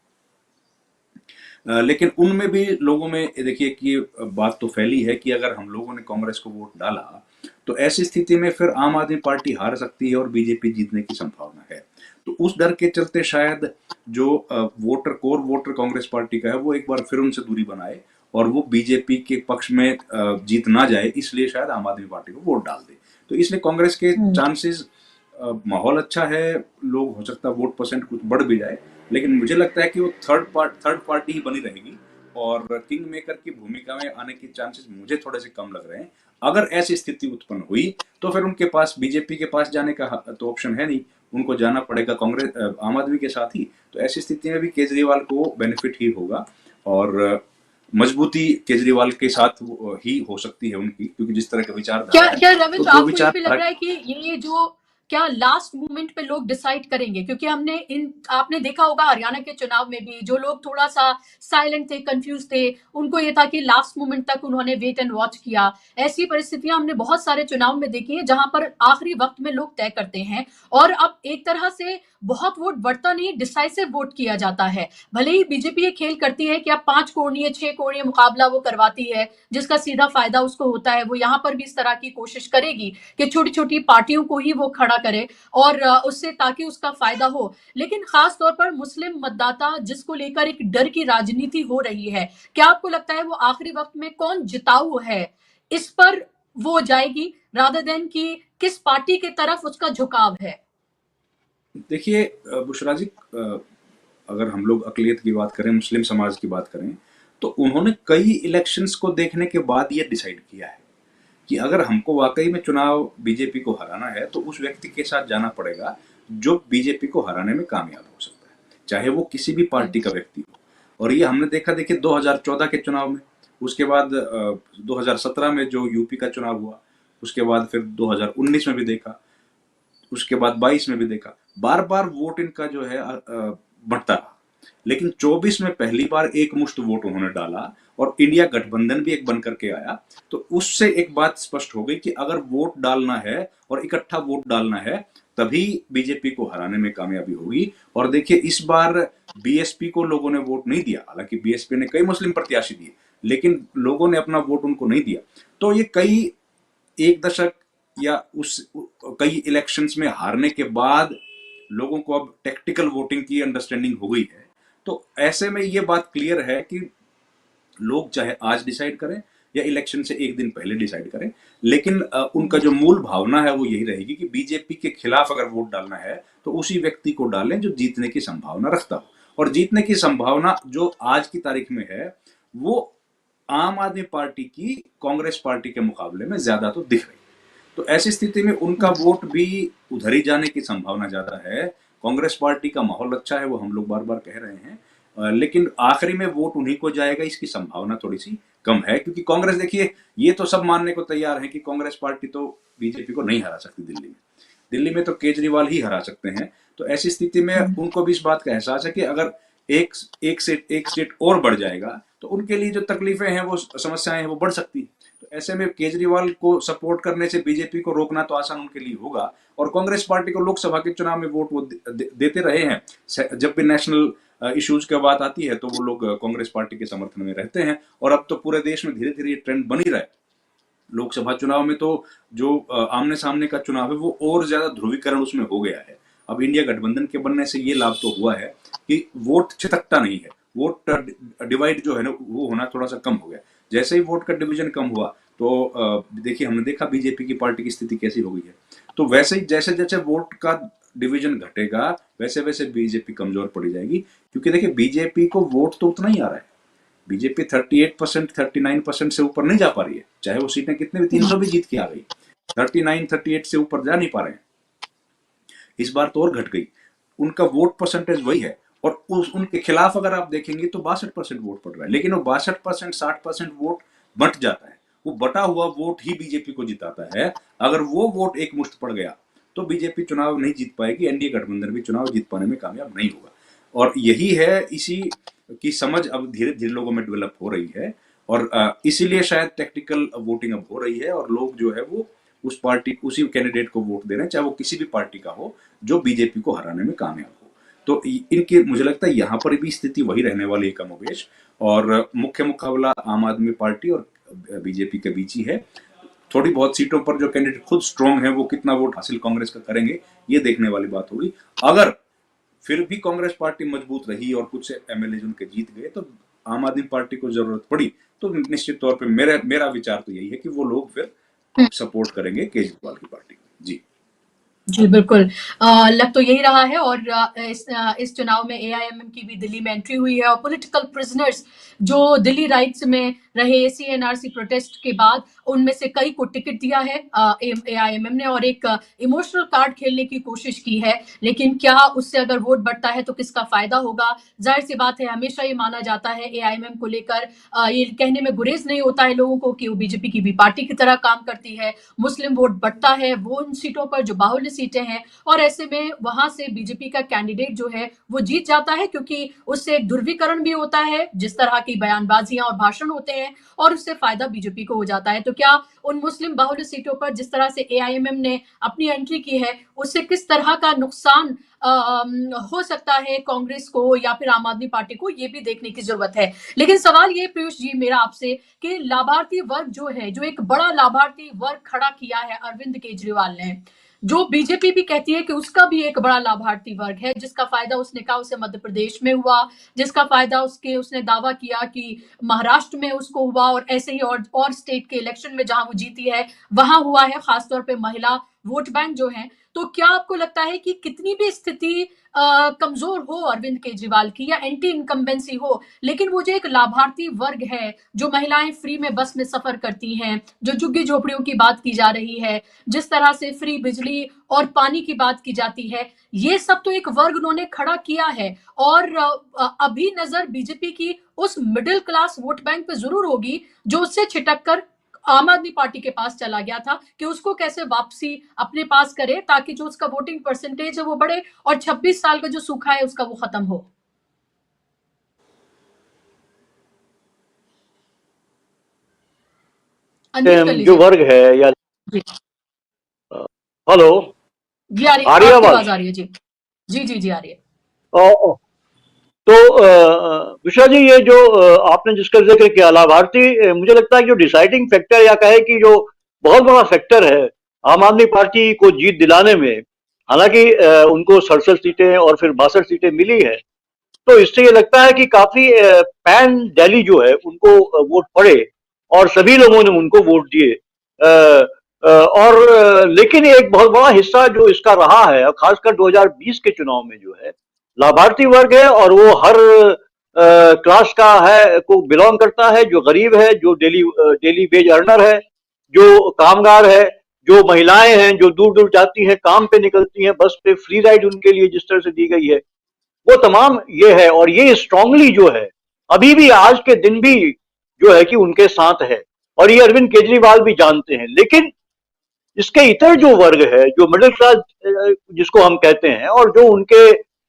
B: लेकिन उनमें भी लोगों में देखिए कि बात तो फैली है कि अगर हम लोगों ने कांग्रेस को वोट डाला तो ऐसी स्थिति में फिर आम आदमी पार्टी हार सकती है और बीजेपी जीतने की संभावना है। तो उस डर के चलते शायद जो कोर वोटर कांग्रेस पार्टी का है वो एक बार फिर उनसे दूरी बनाए और वो बीजेपी के पक्ष में जीत ना जाए, इसलिए शायद आम आदमी पार्टी को वोट डाल दे। तो इसलिए कांग्रेस के चांसेस, माहौल अच्छा है, लोग हो सकता है वोट परसेंट कुछ बढ़ भी जाए, लेकिन मुझे लगता है कि वो थर्ड पार्टी ही बनी रहेगी और किंग मेकर की भूमिका में आने के चांसेस मुझे थोड़े से कम लग रहे हैं। अगर ऐसी स्थिति उत्पन्न हुई तो फिर उनके पास, बीजेपी के पास जाने का तो ऑप्शन है नहीं, उनको जाना पड़ेगा कांग्रेस आम आदमी के साथ ही। तो ऐसी स्थिति में भी केजरीवाल को बेनिफिट ही होगा और मजबूती केजरीवाल के साथ ही हो सकती है उनकी, क्योंकि जिस तरह का विचारधारा
A: क्या
B: है,
A: क्या
B: तो
A: रविंद्र,
B: दो
A: आपको ये भी लग
B: विचारधारा।
A: रहा है कि ये जो क्या लास्ट मोमेंट पे लोग डिसाइड करेंगे? क्योंकि आपने देखा होगा हरियाणा के चुनाव में भी जो लोग थोड़ा सा साइलेंट थे, कंफ्यूज थे, उनको ये था कि लास्ट मोमेंट तक उन्होंने वेट एंड वॉच किया। ऐसी परिस्थितियां हमने बहुत सारे चुनाव में देखी है जहां पर आखिरी वक्त में लोग तय करते हैं और अब एक तरह से बहुत वोट बढ़ता नहीं, डिसाइसिव वोट किया जाता है। भले ही बीजेपी ये खेल करती है कि अब 5 कोणीय 6 कोणीय मुकाबला वो करवाती है, जिसका सीधा फायदा उसको होता है। वो यहां पर भी इस तरह की कोशिश करेगी कि छोटी छोटी पार्टियों को ही वो खड़ा करे और उससे ताकि उसका फायदा हो। लेकिन खास तौर पर मुस्लिम मतदाता जिसको लेकर एक डर की राजनीति हो रही है, क्या आपको लगता है वो आखिरी वक्त में कौन जिताऊ है, इस पर वो जाएगी रादर देन कि किस पार्टी की तरफ उसका झुकाव है?
B: देखिए बुशरा जी, अगर हम लोग अकलियत की बात करें, मुस्लिम समाज की बात करें, तो उन्होंने कई इलेक्शंस को देखने के बाद ये डिसाइड किया है कि अगर हमको वाकई में चुनाव बीजेपी को हराना है तो उस व्यक्ति के साथ जाना पड़ेगा जो बीजेपी को हराने में कामयाब हो सकता है, चाहे वो किसी भी पार्टी का व्यक्ति हो। और ये हमने देखा, देखिए 2014 के चुनाव में, उसके बाद 2017 में जो यूपी का चुनाव हुआ, उसके बाद फिर 2019 में भी देखा, उसके बाद 22 में भी देखा, बार बार वोट इनका जो है बढ़ता रहा। लेकिन 24 में पहली बार एक मुश्त वोट उन्होंने डाला और इंडिया गठबंधन भी एक बन करके आया। तो उससे एक बात स्पष्ट हो गई कि अगर वोट डालना है और इकट्ठा वोट डालना है तभी बीजेपी को हराने में कामयाबी होगी। और देखिए इस बार बीएसपी को लोगों ने वोट नहीं दिया, हालांकि बीएसपी ने कई मुस्लिम प्रत्याशी दिए, लेकिन लोगों ने अपना वोट उनको नहीं दिया। तो ये कई एक दशक या कई इलेक्शंस में हारने के बाद लोगों को अब टेक्टिकल वोटिंग की अंडरस्टैंडिंग हो गई है। तो ऐसे में ये बात क्लियर है कि लोग चाहे आज डिसाइड करें या इलेक्शन से एक दिन पहले डिसाइड करें, लेकिन उनका जो मूल भावना है वो यही रहेगी कि बीजेपी के खिलाफ अगर वोट डालना है तो उसी व्यक्ति को डालें जो जीतने की संभावना रखता हो। और जीतने की संभावना जो आज की तारीख में है वो आम आदमी पार्टी की कांग्रेस पार्टी के मुकाबले में ज्यादा तो दिख रही है। तो ऐसी स्थिति में उनका वोट भी उधर ही जाने की संभावना ज्यादा है। कांग्रेस पार्टी का माहौल अच्छा है, वो हम लोग बार बार कह रहे हैं, लेकिन आखिरी में वोट उन्हीं को जाएगा, इसकी संभावना थोड़ी सी कम है। क्योंकि कांग्रेस, देखिए ये तो सब मानने को तैयार है कि कांग्रेस पार्टी तो बीजेपी को नहीं हरा सकती दिल्ली में। दिल्ली में तो केजरीवाल ही हरा सकते हैं। तो ऐसी स्थिति में उनको भी इस बात का एहसास है कि अगर एक स्टेट और बढ़ जाएगा तो उनके लिए जो तकलीफें हैं, वो समस्याएं हैं, वो बढ़ सकती है। तो ऐसे में केजरीवाल को सपोर्ट करने से बीजेपी को रोकना तो आसान उनके लिए होगा। और कांग्रेस पार्टी को लोकसभा के चुनाव में वोट वो देते रहे हैं। जब भी नेशनल इश्यूज की बात आती है तो वो लोग कांग्रेस पार्टी के समर्थन में रहते हैं। और अब तो पूरे देश में धीरे धीरे ये ट्रेंड बन ही रहा है। लोकसभा चुनाव में तो जो आमने सामने का चुनाव है वो और ज्यादा ध्रुवीकरण उसमें हो गया है। अब इंडिया गठबंधन के बनने से ये लाभ तो हुआ है कि वोट छिटकता नहीं है, वोट डिवाइड जो है ना वो होना थोड़ा सा कम हो गया। जैसे ही वोट का डिवीजन कम हुआ तो देखिए हमने देखा बीजेपी की पार्टी की स्थिति कैसी हो गई है। तो वैसे ही जैसे जैसे वोट का डिवीजन घटेगा वैसे वैसे बीजेपी कमजोर पड़ी जाएगी। क्योंकि देखिए बीजेपी को वोट तो उतना ही आ रहा है, बीजेपी 38% 39% से ऊपर नहीं जा पा रही है, चाहे वो सीटें कितने भी 300 भी जीत के आ गई, 39-38 से ऊपर जा नहीं पा रहे हैं। इस बार तो और घट गई, उनका वोट परसेंटेज वही है। और उनके खिलाफ अगर आप देखेंगे तो 62% वोट पड़ रहा है। लेकिन वो 62% 60% वोट बंट जाता है, वो बटा हुआ वोट ही बीजेपी को जिताता है। अगर वो वोट एक मुश्त पड़ गया तो बीजेपी चुनाव नहीं जीत पाएगी, एनडीए गठबंधन भी चुनाव जीत पाने में कामयाब नहीं होगा। और यही है, इसी की समझ अब धीरे धीरे लोगों में डेवलप हो रही है। और इसीलिए शायद टैक्टिकल वोटिंग अब हो रही है और लोग जो है वो उस पार्टी, उसी कैंडिडेट को वोट दे रहे हैं, चाहे वो किसी भी पार्टी का हो, जो बीजेपी को हराने में कामयाब हो। तो इनकी मुझे लगता है यहाँ पर भी स्थिति वही रहने वाली है कमोबेश। और मुख्य मुकाबला आम आदमी पार्टी और बीजेपी के बीच ही है। थोड़ी बहुत सीटों पर जो कैंडिडेट खुद स्ट्रांग है वो कितना वोट हासिल कांग्रेस का करेंगे, ये देखने वाली बात होगी। अगर फिर भी कांग्रेस पार्टी मजबूत रही और कुछ एमएलए उनके जीत गए तो आम आदमी पार्टी को जरूरत पड़ी तो निश्चित तौर पे मेरा विचार तो यही है कि वो लोग फिर सपोर्ट करेंगे केजरीवाल की पार्टी को। जी
A: जी बिल्कुल, लग तो यही रहा है। और इस चुनाव में एआईएमएम की भी दिल्ली में एंट्री हुई है और पॉलिटिकल प्रिजनर्स जो दिल्ली राइट्स में रहे CNRC प्रोटेस्ट के बाद उनमें से कई को टिकट दिया है AIMM ने और एक इमोशनल कार्ड खेलने की कोशिश की है। लेकिन क्या उससे अगर वोट बढ़ता है तो किसका फायदा होगा? जाहिर सी बात है, हमेशा ये माना जाता है AIMM को लेकर, ये कहने में गुरेज नहीं होता है लोगों को कि वो बीजेपी की भी पार्टी की तरह काम करती है। मुस्लिम वोट बढ़ता है वो उन सीटों पर जो बाहुल्य सीटें हैं, और ऐसे में वहां से बीजेपी का कैंडिडेट जो है वो जीत जाता है, क्योंकि उससे एक ध्रुवीकरण भी होता है, जिस तरह की बयानबाजियां और भाषण होते हैं, और उससे फायदा बीजेपी को हो जाता है। तो क्या उन मुस्लिम बाहुल्य सीटों पर जिस तरह से AIMM ने अपनी एंट्री की है, उससे किस तरह का नुकसान हो सकता है कांग्रेस को या फिर आम आदमी पार्टी को, ये भी देखने की जरूरत है। लेकिन सवाल ये पीयूष जी मेरा आपसे कि लाभार्थी वर्ग जो है, जो एक बड़ा लाभार्थी वर्ग खड़ा किया है अरविंद केजरीवाल ने, जो बीजेपी भी कहती है कि उसका भी एक बड़ा लाभार्थी वर्ग है, जिसका फायदा उसने कहा उसे मध्य प्रदेश में हुआ, जिसका फायदा उसने दावा किया कि महाराष्ट्र में उसको हुआ, और ऐसे ही और स्टेट के इलेक्शन में जहां वो जीती है वहां हुआ है, खासतौर पे महिला वोट बैंक जो है। तो क्या आपको लगता है कि कितनी भी स्थिति कमजोर हो अरविंद केजरीवाल की या एंटी इनकम्बेंसी हो, लेकिन वो जो एक लाभार्थी वर्ग है, जो महिलाएं फ्री में बस में सफर करती हैं, जो झुग्गी झोपड़ियों की बात की जा रही है, जिस तरह से फ्री बिजली और पानी की बात की जाती है, ये सब तो एक वर्ग उन्होंने खड़ा किया है। और अभी नजर बीजेपी की उस मिडिल क्लास वोट बैंक पे जरूर होगी जो उससे छिटक कर आम आदमी पार्टी के पास चला गया था, कि उसको कैसे वापसी अपने पास करे ताकि जो उसका वोटिंग परसेंटेज है वो बढ़े और 26 साल का जो सूखा है उसका वो खत्म हो।
C: जो वर्ग है या हेलो
A: जी आ रही है,
C: आपकी
A: आवाज आ रही है जी जी जी जी आ रही है।
C: तो विशा जी, ये जो आपने जिसका जिक्र किया लाभार्थी, मुझे लगता है कि जो डिसाइडिंग फैक्टर या कहे कि जो बहुत बड़ा फैक्टर है आम आदमी पार्टी को जीत दिलाने में, हालांकि उनको 67 सीटें और फिर 62 सीटें मिली है, तो इससे ये लगता है कि काफी पैन दिल्ली जो है उनको वोट पड़े और सभी लोगों ने उनको वोट दिए। लेकिन एक बहुत बड़ा हिस्सा जो इसका रहा है, खासकर 2020 के चुनाव में, जो है लाभार्थी वर्ग है और वो हर क्लास का है को बिलोंग करता है, जो गरीब है, जो डेली वेज अर्नर है, जो कामगार है, जो महिलाएं हैं जो दूर दूर जाती हैं, काम पे निकलती हैं, बस पे फ्री राइड उनके लिए जिस तरह से दी गई है, वो तमाम ये है। और ये स्ट्रांगली जो है अभी भी आज के दिन भी जो है कि उनके साथ है, और ये अरविंद केजरीवाल भी जानते हैं। लेकिन इसके इतर जो वर्ग है, जो मिडिल क्लास जिसको हम कहते हैं, और जो उनके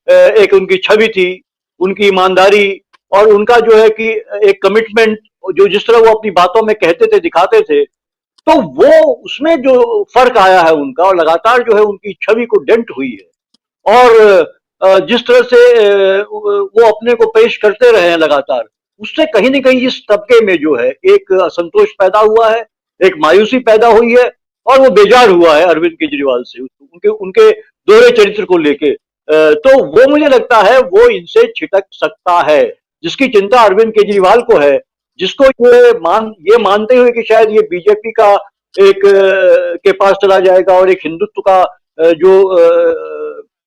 C: एक उनकी छवि थी, उनकी ईमानदारी और उनका जो है कि एक कमिटमेंट, जो जिस तरह वो अपनी बातों में कहते थे, दिखाते थे, तो वो उसमें जो फर्क आया है उनका, और लगातार जो है उनकी छवि को डेंट हुई है। और जिस तरह से वो अपने को पेश करते रहे हैं लगातार, उससे कहीं ना कहीं इस तबके में जो है एक असंतोष पैदा हुआ है, एक मायूसी पैदा हुई है, और वो बेजार हुआ है अरविंद केजरीवाल से, उनके उनके दोहरे चरित्र को लेके। तो वो मुझे लगता है वो इनसे छिटक सकता है, जिसकी चिंता अरविंद केजरीवाल को है, जिसको ये मानते हुए कि शायद ये बीजेपी का एक के पास चला जाएगा और एक हिंदुत्व का जो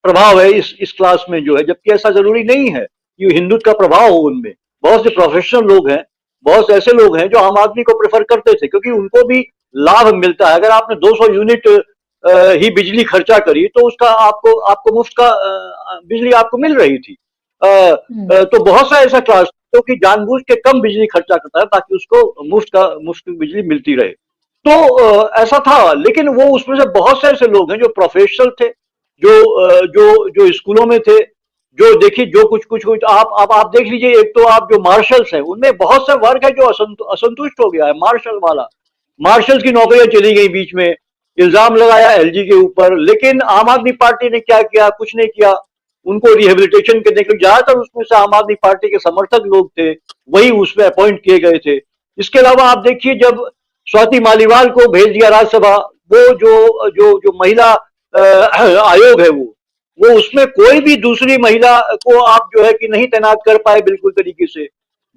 C: प्रभाव है इस क्लास में जो है, जबकि ऐसा जरूरी नहीं है कि हिंदुत्व का प्रभाव हो उनमें। बहुत से प्रोफेशनल लोग हैं, बहुत से ऐसे लोग हैं जो आम आदमी को प्रेफर करते थे, क्योंकि उनको भी लाभ मिलता है। अगर आपने 200 यूनिट ही बिजली खर्चा करी तो उसका आपको मुफ्त का बिजली आपको मिल रही थी। तो बहुत सा ऐसा क्लास जो कि जानबूझ के कम बिजली खर्चा करता है ताकि उसको मुफ्त बिजली मिलती रहे। तो ऐसा था, लेकिन वो उसमें से बहुत से ऐसे लोग हैं जो प्रोफेशनल थे, जो स्कूलों में थे, जो देखिए जो कुछ आप देख लीजिए। एक तो आप जो मार्शल्स हैं, उनमें बहुत सा वर्ग है जो असंतुष्ट हो गया है। मार्शल्स की नौकरियां चली गई बीच में, इल्जाम लगाया एलजी के ऊपर, लेकिन आम आदमी पार्टी ने क्या किया? कुछ नहीं किया। उनको रिहेबिलिटेशन करने के लिए ज्यादातर उसमें से आम आदमी पार्टी के समर्थक लोग थे, वही उसमें अपॉइंट किए गए थे। इसके अलावा आप देखिए, जब स्वाति मालीवाल को भेज दिया राज्यसभा, वो जो महिला आयोग है, वो उसमें कोई भी दूसरी महिला को आप जो है कि नहीं तैनात कर पाए बिल्कुल तरीके से।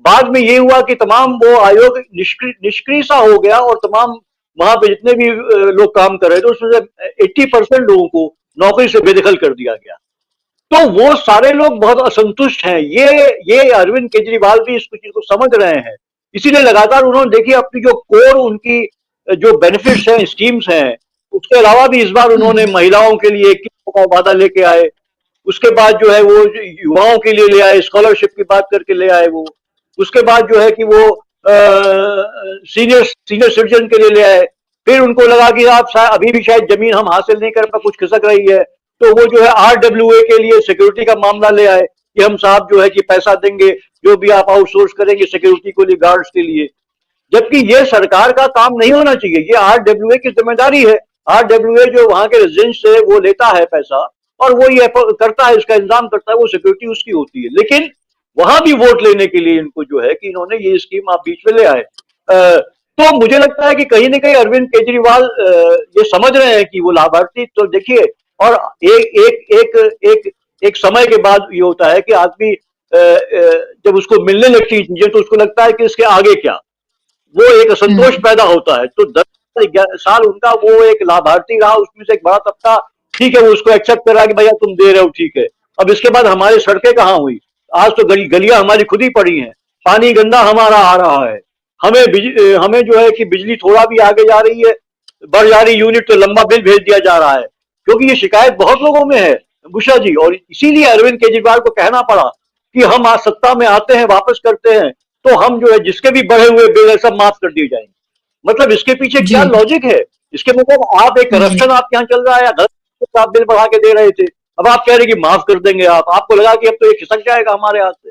C: बाद में ये हुआ कि तमाम वो आयोग निष्क्रिय सा हो गया, और तमाम वहां पे जितने भी लोग काम कर रहे थे उसमें से 80% लोगों को नौकरी से बेदखल कर दिया गया। तो वो सारे लोग बहुत असंतुष्ट हैं। ये अरविंद केजरीवाल भी इस चीज को समझ रहे हैं, इसीलिए लगातार उन्होंने देखिए अपनी जो कोर उनकी जो बेनिफिट्स हैं, स्कीम्स हैं, उसके अलावा भी इस बार उन्होंने महिलाओं के लिए 21 का वादा लेके आए। उसके बाद जो है वो युवाओं के लिए ले आए, स्कॉलरशिप की बात करके ले आए वो। उसके बाद जो है कि वो सीनियर सिटीजन के लिए ले आए। फिर उनको लगा कि आप अभी भी शायद जमीन हम हासिल नहीं कर पा, कुछ खिसक रही है, तो वो जो है RWA के लिए सिक्योरिटी का मामला ले आए कि हम साहब जो है कि पैसा देंगे, जो भी आप आउटसोर्स करेंगे सिक्योरिटी के लिए, गार्ड्स के लिए। जबकि ये सरकार का काम नहीं होना चाहिए, ये RWA की जिम्मेदारी है। RWA जो वहां के रेजिडेंट से वो लेता है पैसा और वो ये करता है, इसका इंतजाम करता है, वो सिक्योरिटी उसकी होती है। लेकिन वहां भी वोट लेने के लिए इनको जो है कि इन्होंने ये स्कीम आप बीच में ले आए। तो मुझे लगता है कि कहीं ना कहीं अरविंद केजरीवाल ये समझ रहे हैं कि वो लाभार्थी, तो देखिए, और एक एक एक एक एक समय के बाद ये होता है कि आदमी जब उसको मिलने लगती है चीजें तो उसको लगता है कि इसके आगे क्या, वो एक असंतोष पैदा होता है। तो 10 साल उनका वो एक लाभार्थी रहा, उसमें से एक बड़ा तबका ठीक है वो उसको एक्सेप्ट कर रहा है कि भैया तुम दे रहे हो, ठीक है। अब इसके बाद हमारी सड़कें कहाँ हुई? आज तो गलियां हमारी खुद ही पड़ी हैं, पानी गंदा हमारा आ रहा है, हमें जो है कि बिजली थोड़ा भी आगे जा रही है, बढ़ जा रही यूनिट, तो लंबा बिल भेज दिया जा रहा है। क्योंकि ये शिकायत बहुत लोगों में है बुशा जी, और इसीलिए अरविंद केजरीवाल को कहना पड़ा कि हम आज सत्ता में आते हैं, वापस करते हैं, तो हम जो है जिसके भी बढ़े हुए बिल है सब माफ कर दिए जाएंगे। मतलब इसके पीछे क्या लॉजिक है? इसके मतलब आप एक करप्शन आपके यहाँ चल रहा है, गलत आप बिल बढ़ा के दे रहे थे, अब आप कह रहे कि माफ कर देंगे, आपको लगा कि अब तो ये खिसक जाएगा हमारे हाथ से।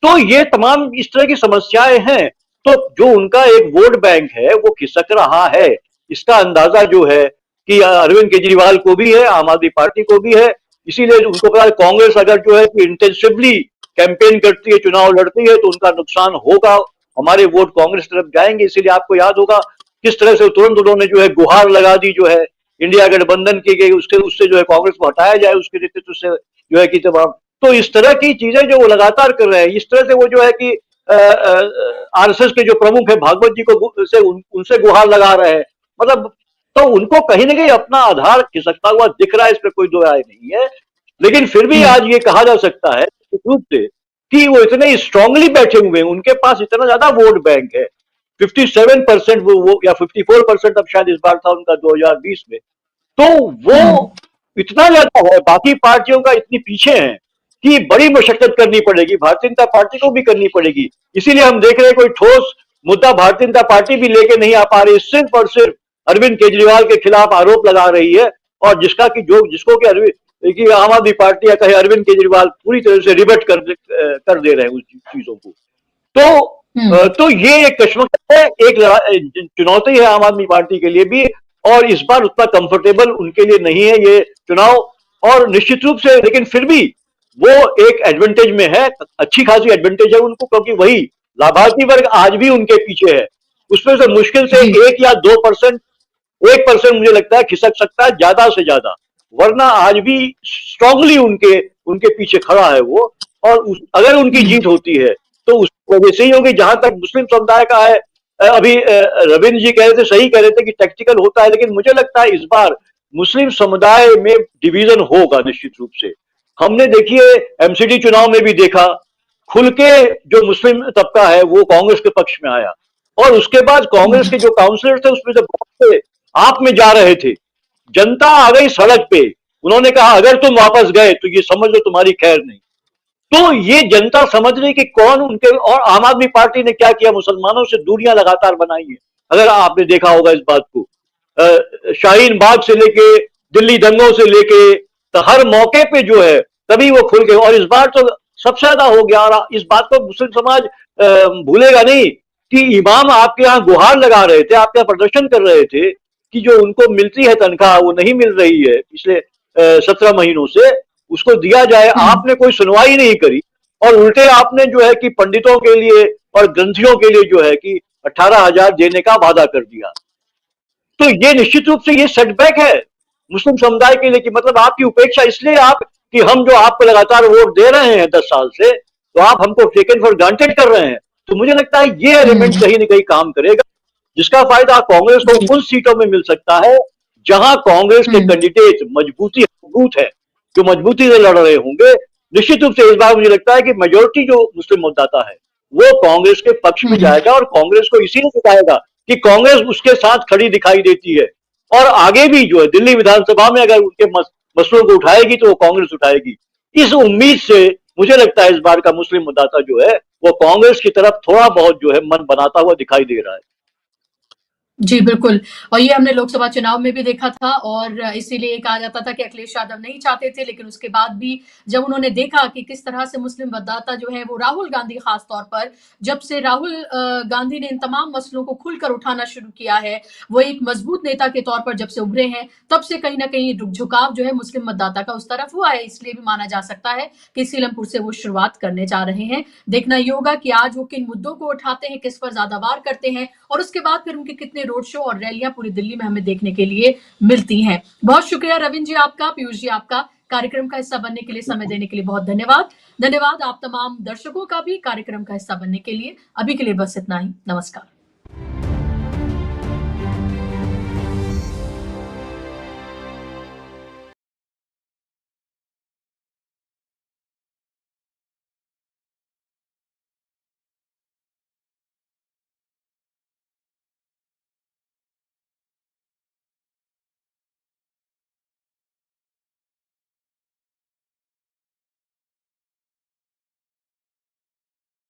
C: तो ये तमाम इस तरह की समस्याएं हैं। तो जो उनका एक वोट बैंक है वो खिसक रहा है, इसका अंदाजा जो है कि अरविंद केजरीवाल को भी है, आम आदमी पार्टी को भी है। इसीलिए उनको पता है कांग्रेस अगर जो है कि इंटेंसिवली कैंपेन करती है, चुनाव लड़ती है, तो उनका नुकसान होगा, हमारे वोट कांग्रेस तरफ जाएंगे। इसीलिए आपको याद होगा किस तरह से तुरंत उन्होंने जो है गुहार लगा दी, जो है इंडिया गठबंधन की गई, उससे जो है कांग्रेस को हटाया जाए उसके नेतृत्व से, जो है कि तमाम। तो इस तरह की चीजें जो वो लगातार कर रहे हैं, इस तरह से वो जो है कि RSS के जो प्रमुख है भागवत जी को उनसे गुहार लगा रहे हैं। मतलब तो उनको कहीं ना कहीं अपना आधार खिसकता हुआ दिख रहा है, इस पर कोई दो राय नहीं है। लेकिन फिर भी आज ये कहा जा सकता है रूप से कि वो इतने स्ट्रांगली बैठे हुए हैं, उनके पास इतना ज्यादा वोट बैंक है, 57% वो या 54% अब शायद इस बार था उनका 2020 में। तो वो इतना ज्यादा है, बाकी पार्टियों का इतनी पीछे है कि बड़ी मशक्कत करनी पड़ेगी, भारतीय जनता पार्टी को भी करनी पड़ेगी। इसीलिए हम देख रहे हैं कोई ठोस मुद्दा भारतीय जनता पार्टी भी लेके नहीं आ पा रही, सिर्फ और सिर्फ अरविंद केजरीवाल के खिलाफ आरोप लगा रही है, और जिसको कि अरविंद कि आम आदमी पार्टी या कहे अरविंद केजरीवाल पूरी तरह से रिवर्ट कर दे रहे हैं उस चीजों को। तो ये एक कश्मकश है, एक चुनौती है आम आदमी पार्टी के लिए भी, और इस बार उतना कंफर्टेबल उनके लिए नहीं है ये चुनाव। और निश्चित रूप से लेकिन फिर भी वो एक एडवांटेज में है, अच्छी खासी एडवांटेज है उनको, क्योंकि वही लाभार्थी वर्ग आज भी उनके पीछे है। उसमें से मुश्किल से 1 या 2%, 1% मुझे लगता है खिसक सकता है ज्यादा से ज्यादा, वरना आज भी स्ट्रांगली उनके पीछे खड़ा है वो। और अगर उनकी जीत होती है तो उस वजह से ही होगी। जहां तक मुस्लिम समुदाय का है, अभी रविंद्र जी कह रहे थे, सही कह रहे थे कि टैक्टिकल होता है, लेकिन मुझे लगता है इस बार मुस्लिम समुदाय में डिवीजन होगा निश्चित रूप से। हमने देखिए MCD चुनाव में भी देखा, खुल के जो मुस्लिम तबका है वो कांग्रेस के पक्ष में आया, और उसके बाद कांग्रेस के जो काउंसलर थे उसमें से बहुत से आप में जा रहे थे, जनता आ गई सड़क पे, उन्होंने कहा अगर तुम वापस गए तो ये समझ लो तुम्हारी खैर नहीं। तो ये जनता समझ रही कि कौन उनके, और आम आदमी पार्टी ने क्या किया, मुसलमानों से दूरियां लगातार बनाई है। अगर आपने देखा होगा इस बात को, शाहीन बाग से लेके दिल्ली दंगों से लेके, तो हर मौके पे जो है तभी वो खुल गए। और इस बार तो सबसे ज्यादा हो गया, और इस बात को मुस्लिम समाज भूलेगा नहीं कि इमाम आपके यहाँ गुहार लगा रहे थे, आपके यहाँ प्रदर्शन कर रहे थे कि जो उनको मिलती है तनख्वाह वो नहीं मिल रही है पिछले 17 महीनों से, उसको दिया जाए। आपने कोई सुनवाई नहीं करी, और उल्टे आपने जो है कि पंडितों के लिए और ग्रंथियों के लिए जो है कि 18,000 देने का वादा कर दिया। तो ये निश्चित रूप से ये सेटबैक है मुस्लिम समुदाय के लिए, कि मतलब आपकी उपेक्षा इसलिए आप कि हम जो आपको लगातार वोट दे रहे हैं 10 साल से, तो आप हमको टेकन फॉर ग्रांटेड कर रहे हैं। तो मुझे लगता है ये एलिमेंट कहीं ना कहीं काम करेगा, जिसका फायदा कांग्रेस को उन सीटों में मिल सकता है जहां कांग्रेस के कैंडिडेट मजबूत है। जो मजबूती से लड़ रहे होंगे। निश्चित रूप से इस बार मुझे लगता है कि मेजोरिटी जो मुस्लिम मतदाता है वो कांग्रेस के पक्ष में जाएगा, और कांग्रेस को इसीलिए जिताएगा कि कांग्रेस उसके साथ खड़ी दिखाई देती है, और आगे भी जो है दिल्ली विधानसभा में अगर उनके मसलों को उठाएगी तो वो कांग्रेस उठाएगी। इस उम्मीद से मुझे लगता है इस बार का मुस्लिम मतदाता जो है वो कांग्रेस की तरफ थोड़ा बहुत जो है मन बनाता हुआ दिखाई दे रहा है।
A: जी, बिल्कुल। और ये हमने लोकसभा चुनाव में भी देखा था, और इसीलिए कहा जाता था कि अखिलेश यादव नहीं चाहते थे, लेकिन उसके बाद भी जब उन्होंने देखा कि किस तरह से मुस्लिम मतदाता जो है वो राहुल गांधी खास तौर पर, जब से राहुल गांधी ने इन तमाम मसलों को खुलकर उठाना शुरू किया है, वो एक मजबूत नेता के तौर पर जब से उभरे हैं, तब से कहीं न कहीं झुकाव जो है मुस्लिम मतदाता का उस तरफ हुआ है। इसलिए भी माना जा सकता है कि सीलमपुर से वो शुरुआत करने जा रहे हैं। देखना ये होगा कि आज वो किन मुद्दों को उठाते हैं, किस पर ज्यादा वार करते हैं, और उसके बाद फिर उनके कितने रोड शो और रैलियां पूरी दिल्ली में हमें देखने के लिए मिलती हैं। बहुत शुक्रिया रविंद्र जी आपका, पीयूष जी आपका, कार्यक्रम का हिस्सा बनने के लिए, समय देने के लिए बहुत धन्यवाद। धन्यवाद आप तमाम दर्शकों का भी कार्यक्रम का हिस्सा बनने के लिए। अभी के लिए बस इतना ही। नमस्कार।